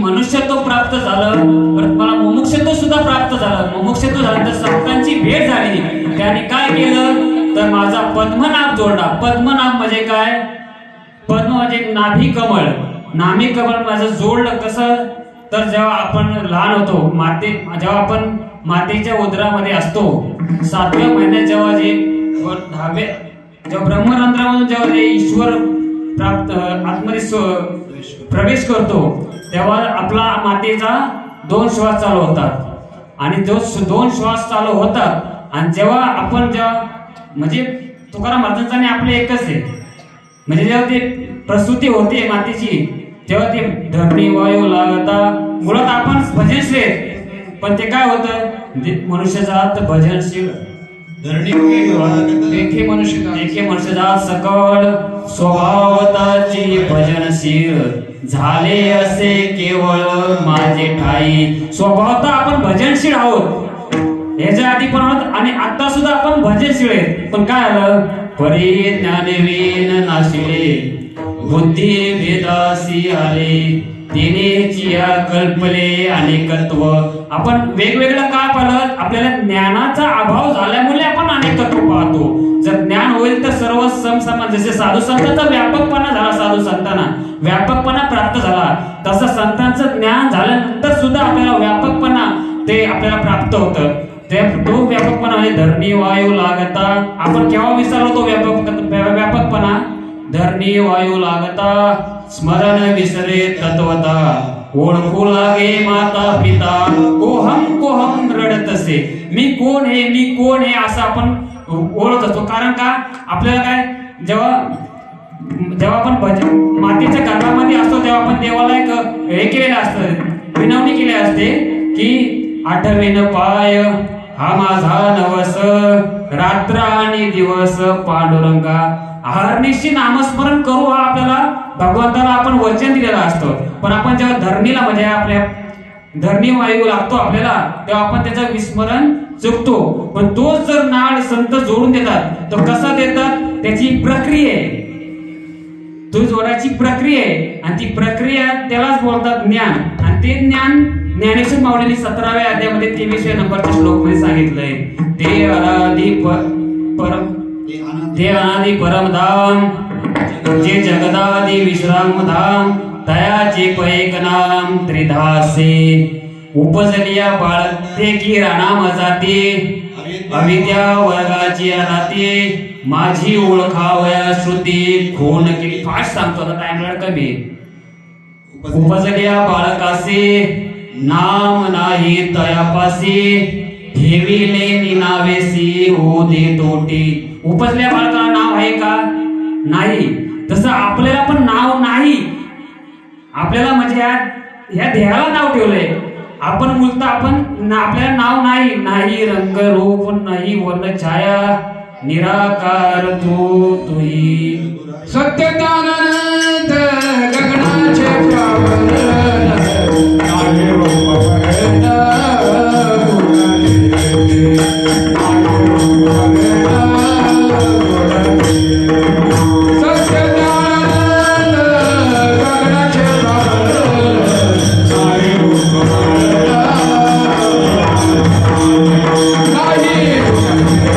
Speaker 1: मनुष्यत्व प्राप्त झालं, परत मला मुमुक्षत्व सुद्धा प्राप्त झालं. मुमुक्षत्व झाल्यानंतर संतांची भेट झाली. त्याने काय केलं तर माझा पद्मनाभ जोडला. पद्मनाभ म्हणजे काय, पद्म म्हणजे नाभी कमळ. नाभी कमळ माझं जोडलं. कसं तर जेव्हा आपण लहान होतो, जेव्हा आपण मातेच्या उदरामध्ये असतो, 7व्या महिन्यात जेव्हा जेव्हा ब्रह्मरंध्रामधून जेव्हा ईश्वर प्राप्त आतमध्ये प्रवेश करतो, तेव्हा आपला मातेचा 2 श्वास चालू होतात. आणि जो 2 श्वास चालू होतात आणि जेव्हा म्हणजे तुकाराम महाराजांचा आणि आपले एकच आहे. म्हणजे जेव्हा ते प्रसूती होते मातेची, तेव्हा ते धरणी वायू लागता मुळात आपण भजनशील, पण ते काय होतं, मनुष्याचा अर्थ भजनशील
Speaker 2: धरणी एके मनुष्य
Speaker 1: एके मनुष्यदा सकळ स्वभावताची भजनशील झाले असे केवळ माझे ठाई. स्वभावता आपण भजनशील आहोत, याच्या आधी पण आहोत आणि आता सुद्धा आपण भजनशील आहेत. पण काय आलं, परी ज्ञानवीन नाशिले बुद्धी भेदासी आले तिने चिया कल्पले अनेकत्व. आपण वेगवेगळं का पाहत, आपल्याला ज्ञानाचा अभाव झाल्यामुळे आपण अनेकत्व पाहतो. जर ज्ञान होईल तर सर्व समसमान, जसे साधू संतांचा व्यापकपणा झाला, साधू संतांना व्यापकपणा प्राप्त झाला, तसं संतांचं ज्ञान झाल्यानंतर सुद्धा आपल्याला व्यापकपणा ते आपल्याला प्राप्त होतं. तो व्यापकपणा म्हणजे धरणी वायू लागता. आपण केव्हा विसरलो तो व्यापकपणा, धरणी वायू लागता स्मरण विसरे तत्वता. ओळखू लागे माता पिता कोहम रडत असे. मी कोण आहे, मी कोण आहे असं आपण ओळखत असतो. कारण का, आपल्याला काय, जेव्हा आपण मातेच्या गर्भामध्ये असतो तेव्हा आपण देवाला एक हे केलेलं असतं, विनवणी केली असते की आठवेन पाय हा माझा नवस रात्र आणि दिवस पांडुरंगा. अहर्निशी नामस्मरण करू हा आपल्याला भगवंताला आपण वचन दिलेलं असतं. पण आपण जेव्हा धरणीला म्हणजे आपल्या धरणी वायू लागतो आपल्याला, तेव्हा आपण त्याचं विस्मरण चुकतो. पण तोच जर नाळ संत जोडून देतात, तो कसा देतात, त्याची प्रक्रिया आहे, तो जोडायची प्रक्रिया आहे. आणि ती प्रक्रिया त्यालाच बोलतात ज्ञान. आणि ते ज्ञान ज्ञानेश्वर माऊलींनी 17व्या अध्यायामध्ये 23व्या नंबरच्या श्लोक मध्ये सांगितलंय. ते अनादि परमधाम जे जगदादि विश्राम धाम तयाचे पैक नाम त्रिधासे. उपजलिया बाळते की राणाम जाते अविद्या वर्गाची अनाते माझी ओळखावया श्रुती खून केली. फास्ट सांगतो आता, टाइम कमी. उपजलिया बाळकासे नाम नाही तयापासी ठेविले निनावेसी हो दे तोटी. उपजल्या बाळकाला नाव आहे का, नाही. तसं आपल्याला पण नाव नाही. आपल्याला म्हणजे ह्या देहाला नाव ठेवलंय आपण, मूलतः आपण आपल्याला नाव नाही. नाही रंग रूप नाही वर्ण छाया निराकार तुही.
Speaker 2: सत्यज्ञानानंद गगनाचे प्रावरण आहे उपवरण सत्यज्ञानानंद गगनाचे प्रावरण आहे उपवरण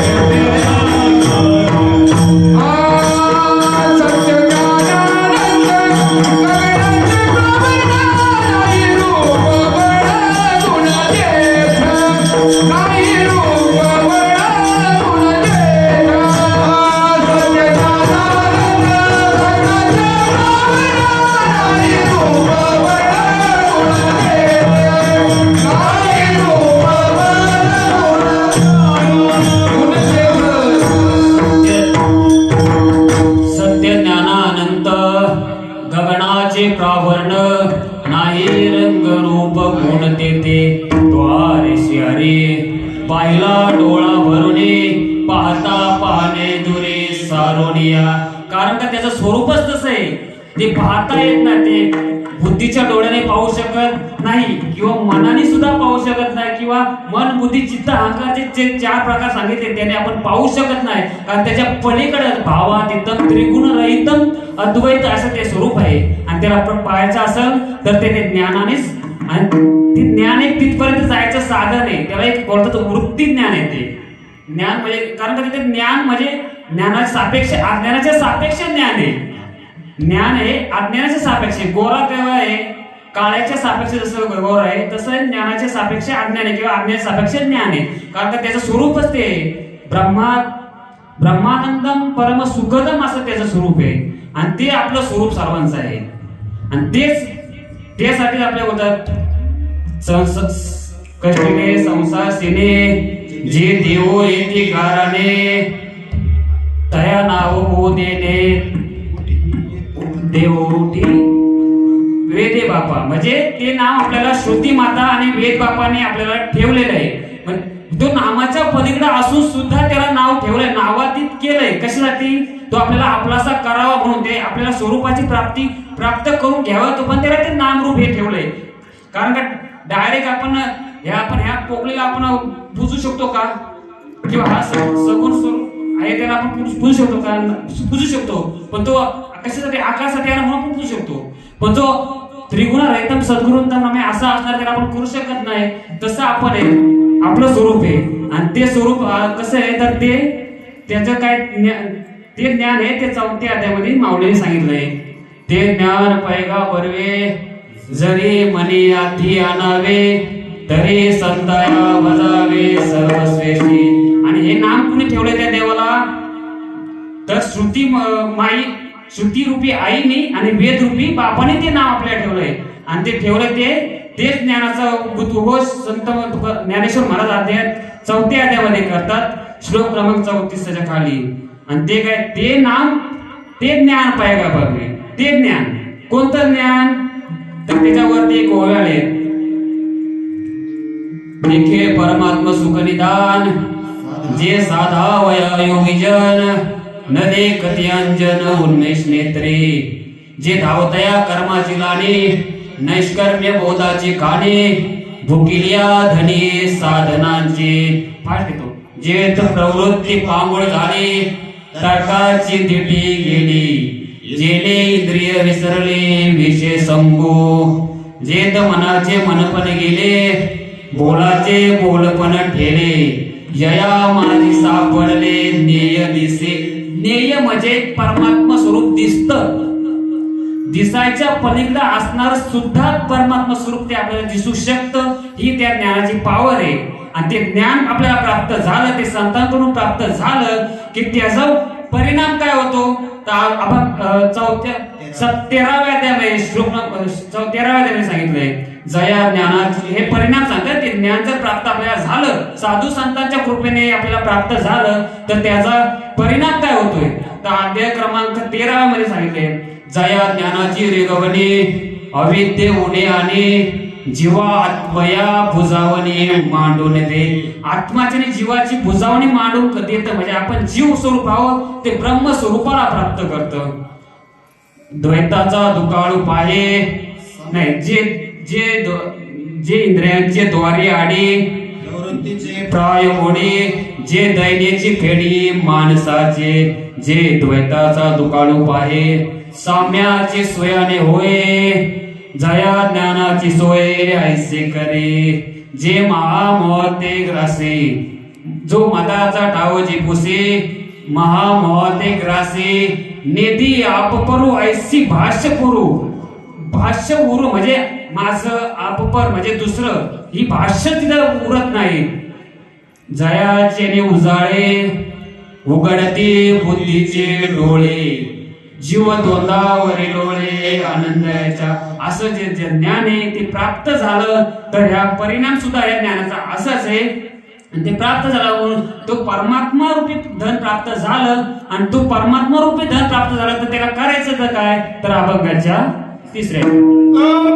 Speaker 1: प्रावरण नाही रंग रूप गुण तेथे द्वारे श्री पाहिला डोळा भरुणे पाहता पाहणे दुरे सारोनिया. कारण का त्याचं स्वरूपच तसं आहे, ते पाहता येत नाही, ते बुद्धीच्या डोळ्याने पाहू शकत नाही किंवा मनाने सुद्धा पाहू शकत नाही, किंवा मन बुद्धी चित्त अहंकारचे जे 4 प्रकार सांगितले त्याने आपण पाहू शकत नाही. कारण त्याच्या पलीकडे भावातीतम त्रिगुण रहितम अद्वैत असं ते स्वरूप आहे. आणि त्याला आपण पाहायचं असेल तर ते ज्ञानानेच, आणि ते ज्ञान एक तिथपर्यंत जायचं साधन आहे. त्याला एक बोलतात वृत्ती ज्ञान आहे. ते ज्ञान म्हणजे, कारण का तिथे ज्ञान म्हणजे ज्ञानाच्या सापेक्ष अज्ञानाच्या सापेक्ष ज्ञान आहे. ज्ञान आहे अज्ञानाच्या सापेक्ष. गोरा केव्हा आहे, काळ्याच्या सापेक्ष जसं गोरा आहे तसं ज्ञानाच्या सापेक्ष अज्ञान आहे, किंवा अज्ञानाच्या सापेक्ष ज्ञान आहे. कारण का त्याचं स्वरूपच ते ब्रह्मानंदम परम सुखदम असं त्याचं स्वरूप आहे. आणि ते आपलं स्वरूप सर्वांचं आहे. आणि तेच त्यासाठी आपल्या बोलतात कष्टीने संसासीने जे देव येते कारणे तया नाव हो देणे देवोटी वेदे बापा. म्हणजे ते नाव आपल्याला श्रुती माता आणि वेद बापाने आपल्याला ठेवलेलं आहे. तो नामाच्या पलीकडे असून सुद्धा त्याला नाव ठेवलंय, नावातीत केलंय. कशासाठी? तो आपल्याला आपलासा करावा म्हणून, ते आपल्याला स्वरूपाची प्राप्त करून घ्यावं, तो पण त्याला ते नामरूप हे ठेवलंय. कारण का डायरेक्ट आपण ह्या पोकळीला आपण पूजू शकतो का? किंवा हा सगुण स्वरूप आहे त्याला आपण पूजू शकतो का? पूजू शकतो. पण तो कशासाठी? आकारासाठी आहे म्हणून आपण पूजू शकतो. पण तो त्रिगुण रहितम सद्गुरुंतम नामे असा असणार त्याला आपण करू शकत नाही. तसं आपण आहे, आपलं स्वरूप आहे. आणि ते स्वरूप कसं आहे तर ते त्याचं काय ते ज्ञान आहे ते 4थ्या अध्यायामध्ये माऊलीने सांगितलंय. ते ज्ञान पैगा बरवे जरी मनी आधी आणावे तरी संताया वजावे सर्वश्रेष्ठी. आणि हे नाम कुणी ठेवलंय त्या देवाला? तर श्रुती रूपी आईनी आणि वेद रूपी बापाने ते नाव आपल्याला ठेवलंय. आणि ते ठेवलंय तेच ज्ञानाचा उद्घोष संत ज्ञानेश्वर महाराज 4थ्या अध्यायामध्ये करतात, श्लोक क्रमांक 34 खाली. आणि ते काय? ते नाम ते ज्ञान पायगा बघे. ते ज्ञान कोणतं ज्ञान? तर त्याच्यावरती एक ओळ आले, देखे परमात्मा सुख निदान जे साधा वया योगीजन न देखती अंजन उन्मेष नेत्रे. जे धावतया कर्माची लाणे नैष्कर्म्य बोधाची खाणे भुकिल्या धनी साधनांचे पाठ घेतो. जेथ प्रवृत्ती पांगुळ झाली तर्काची दिटी गेली जेले इंद्रिय विसरले विषय संभू. जेथ मनाचे मनपण गेले बोलाचे बोलपण ठेले जया माझी सापडले ज्ञेय दिसे. ज्ञेय म्हणजे परमात्मा स्वरूप दिसतं. दिसायच्या पलीकडे असणार सुद्धा परमात्मा स्वरूप ते आपल्याला दिसू शकतं. ही त्या ज्ञानाची पॉवर आहे. आणि ते ज्ञान आपल्याला प्राप्त झालं, ते संतांकडून प्राप्त झालं की त्याचा परिणाम काय होतो? तर आपण 13व्या अध्यायामध्ये श्लोक 13व्या अध्यायामध्ये सांगितलंय, जया ज्ञानाचे हे परिणाम सांगतात. ते ज्ञान जर प्राप्त आपल्याला झालं, साधू संतांच्या कृपेने आपल्याला प्राप्त झालं, तर त्याचा परिणाम काय होतोय? तर अध्याय क्रमांक 13 मध्ये सांगितले, जया ज्ञानाची रेगवणे अविद्ये उडे आणि जीवा आत्मया भुजावणी मांडून दे. आत्माची आणि जीवाची भुजावणी मांडून देत म्हणजे आपण जीव स्वरूप आहोत ते ब्रह्म स्वरूपाला प्राप्त करतं. द्वैताचा दुकाळू पाहे नाही जे इंद्रियांचे द्वारे आडी प्राय मोडी जे दैन्याची फेडी माणसाचे. जे द्वैताचा दुकाळू पाहे साम्याची सोयाने होय जया ज्ञानाची सोय ऐसे करे. जे महामोह ते ग्रासे जो मदाचा टावजी पुसे महामोह ते ग्रासे नेदी आपपरू ऐसी भाष्य पुरू. भाष्य उरू म्हणजे माझं आपपर म्हणजे दुसरं, ही भाष्य तिथं उरत नाही. जयाचे उजाळे उघडती बुद्धीचे डोळे जीव दोंदावरी डोळे आनंदाच्या. असं जे ज्ञान आहे ते प्राप्त झालं तर ह्या परिणाम सुद्धा या ज्ञानाचा असाच आहे. ते प्राप्त झाला म्हणून तो परमात्मा रूपी धन प्राप्त झालं. आणि तो परमात्मा रूपी धन प्राप्त झालं तर त्याला करायचं तर काय? तर अभंगाच्या 3ऱ्या
Speaker 2: Oh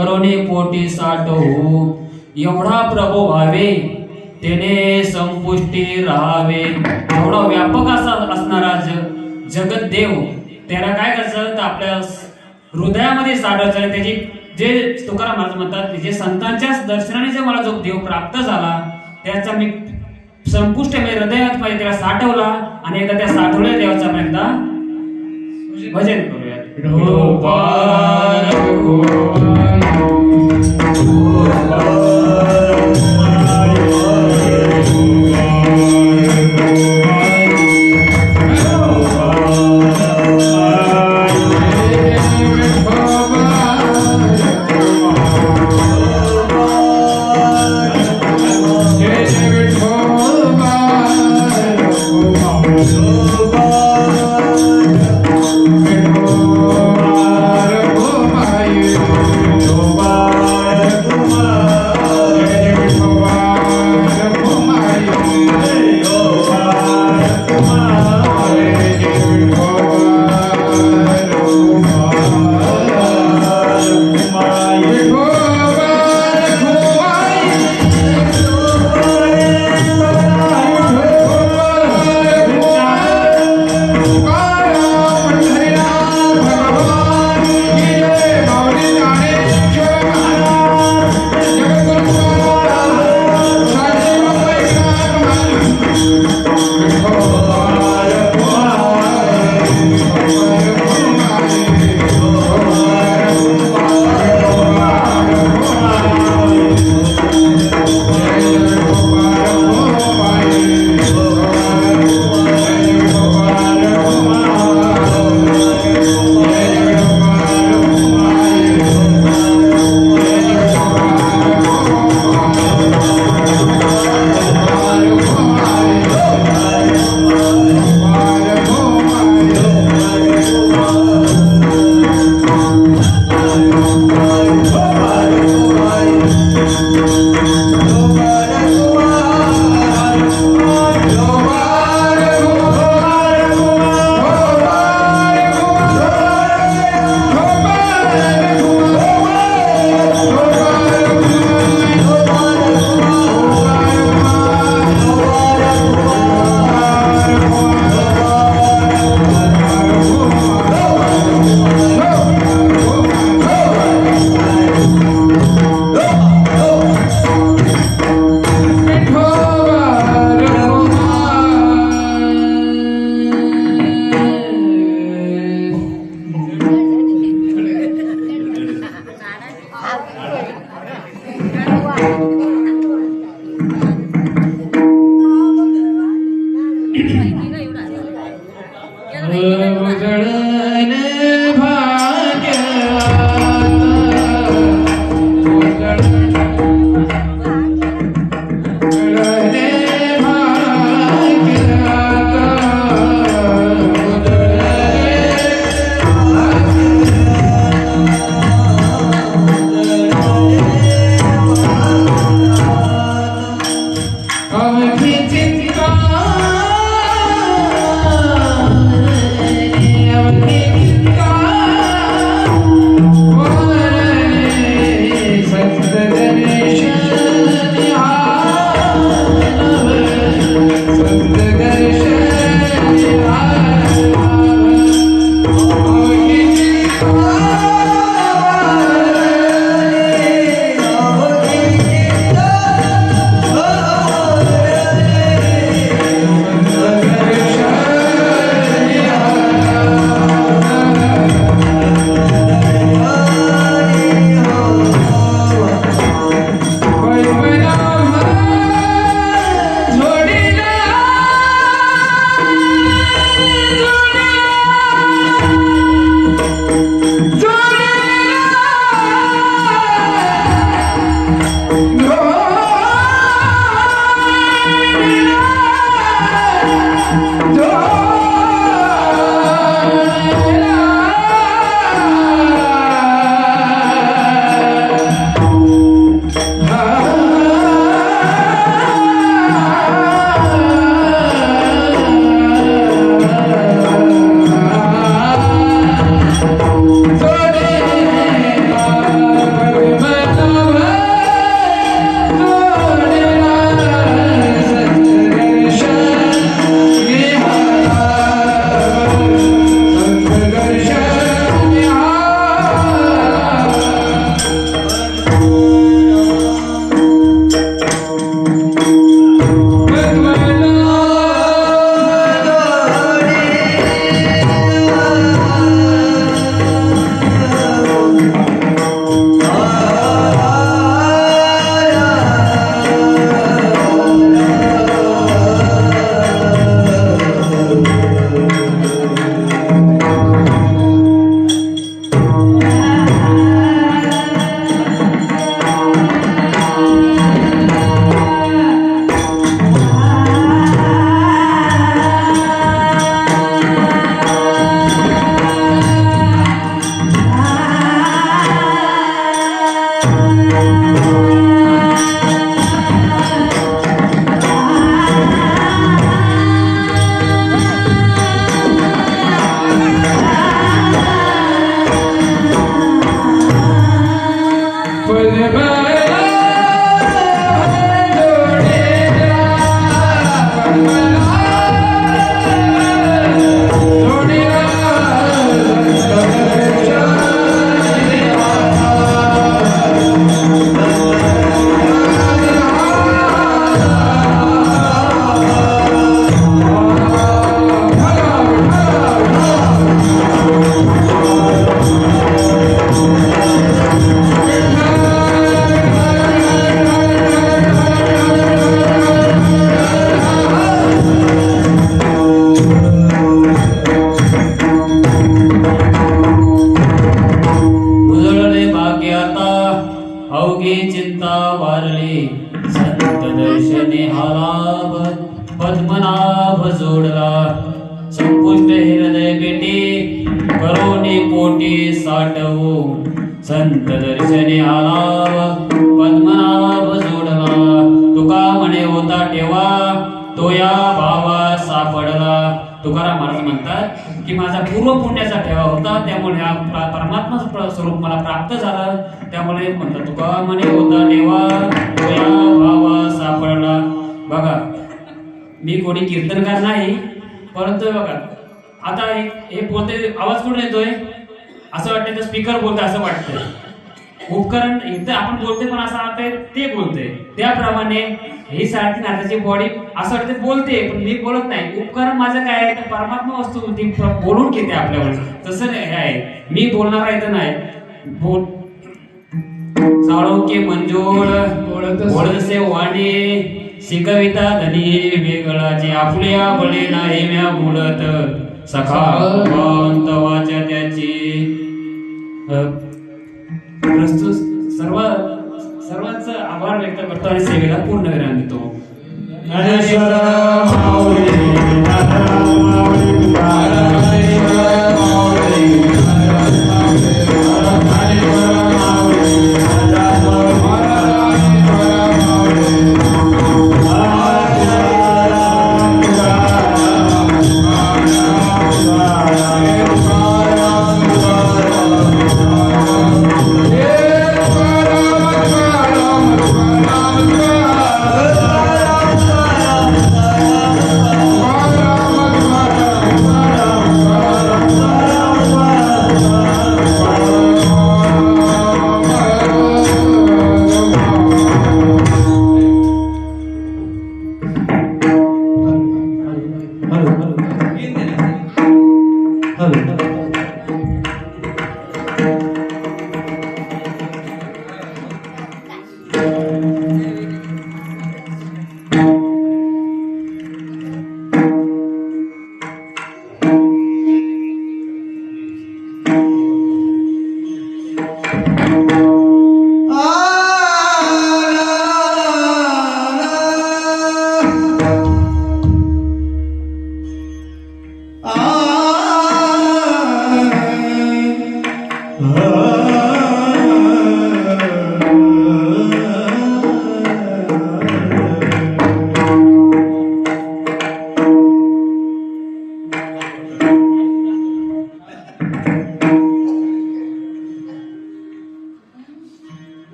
Speaker 1: करुणी पोटी साठवू एवढा प्रभू व्हावे तेने संपुष्टी राहावे. एवढा व्यापक असा असणारा जगत देव त्याला काय करायचं तर आपल्या हृदयामध्ये साठायचं. त्याची जे तुकाराम महाराज म्हणतात जे संतांच्या दर्शनाने जे मला जो देव प्राप्त झाला त्याचा मी संपुष्ट हृदयात पाहिजे त्याला साठवला आणि एकदा त्या साठवलेल्या देवाचं आपण एकदा भजन करूया. पद्मनाभ जोडला संपुष्ट हृदय बेटी करोनी पोटी साठवू संत दर्शनी आला पद्मनाभ जोडला तुका म्हणे होता ठेवा तो या भावा सापडला. तुकाराम महाराज म्हणतात की माझा पूर्व पुण्याचा ठेवा होता त्यामुळे हा परमात्मा स्वरूप मला प्राप्त झालं. त्यामुळे म्हणतात तुका म्हणे होता ठेवा तो या भावा सापडला. बघा मी कोणी कीर्तनकार नाही परंतु बघा आता हे बोलते आवाज कुठून येतोय असं वाटतं तर स्पीकर बोलतोय असं वाटतंय. उपकरण इथं आपण बोलते पण असं वाटतंय ते बोलतोय. त्याप्रमाणे ही सारखी नात्याची बॉडी असं वाटतं बोलते पण मी बोलत नाही. उपकरण माझं काय आहे तर परमात्मा वस्तू ती बोलून घेते आपल्यावर. तसं आहे मी बोलणार इथं नाही. बोल साळोके मंजूळ बोलसे वाणी शिकविता धनी वेगळाची आपल्या बळे नाही म्या बोलत सखा वाच्या त्याची. प्रस्तुत सर्वांचं आभार व्यक्त करतो आणि सेवेला पूर्ण विराम देतो.
Speaker 2: ज्ञानेश्वर माऊली ज्ञानराम माऊली ज्ञानेश्वर माऊली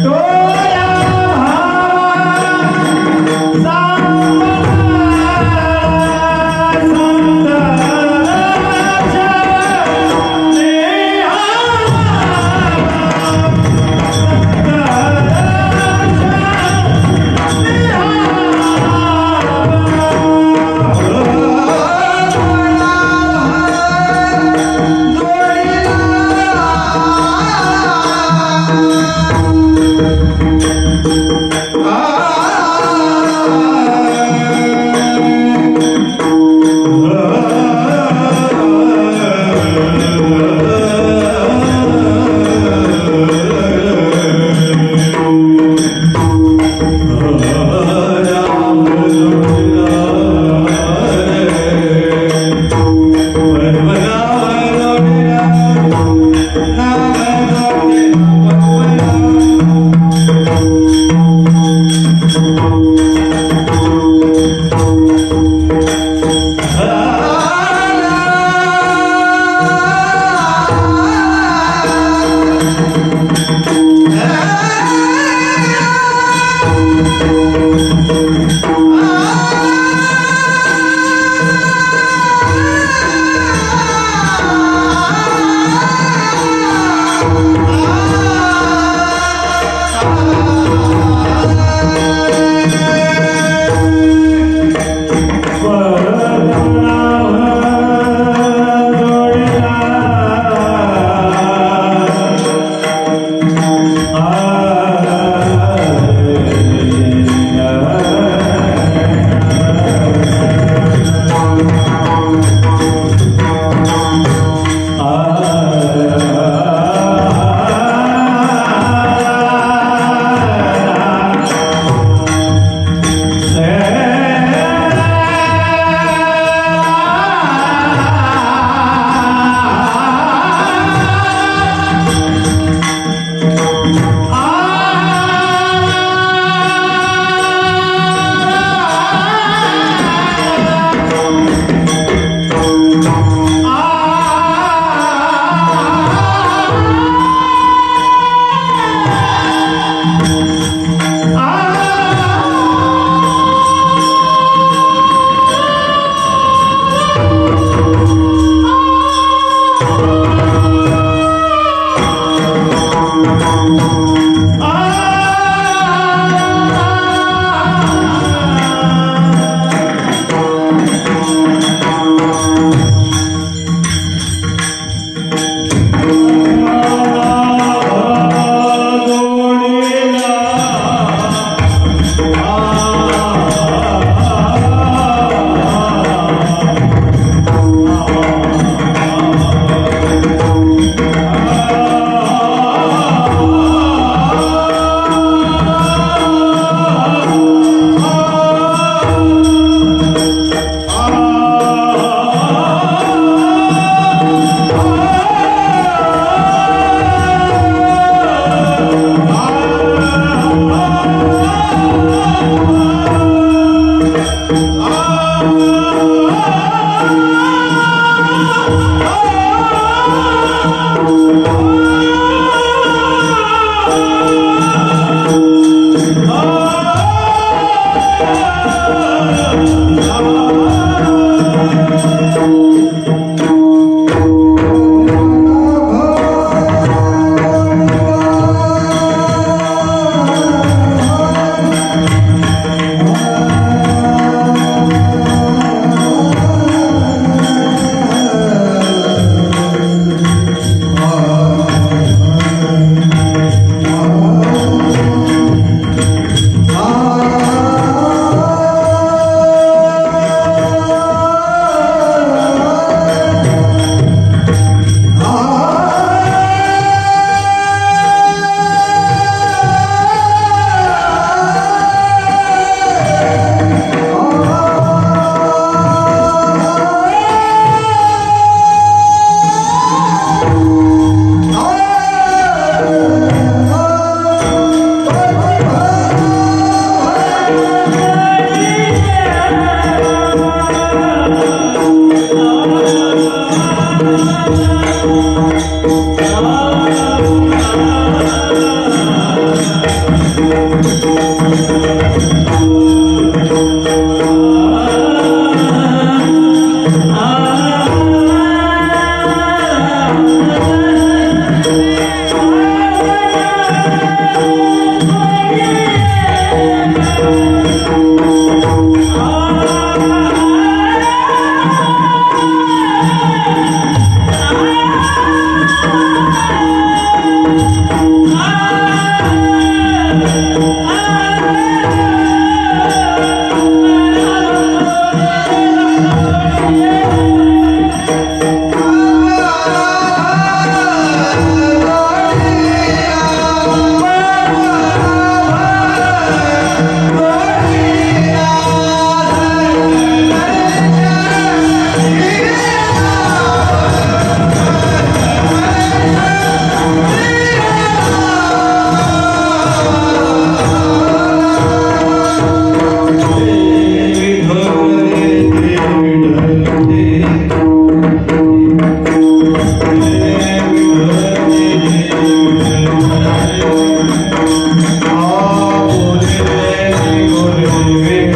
Speaker 3: Oh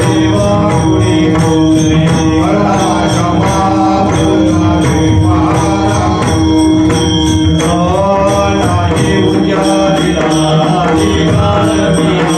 Speaker 2: देवा कुणी बोलणे क्षमा करणारे महाराज नाही उजाडला अधिकार मी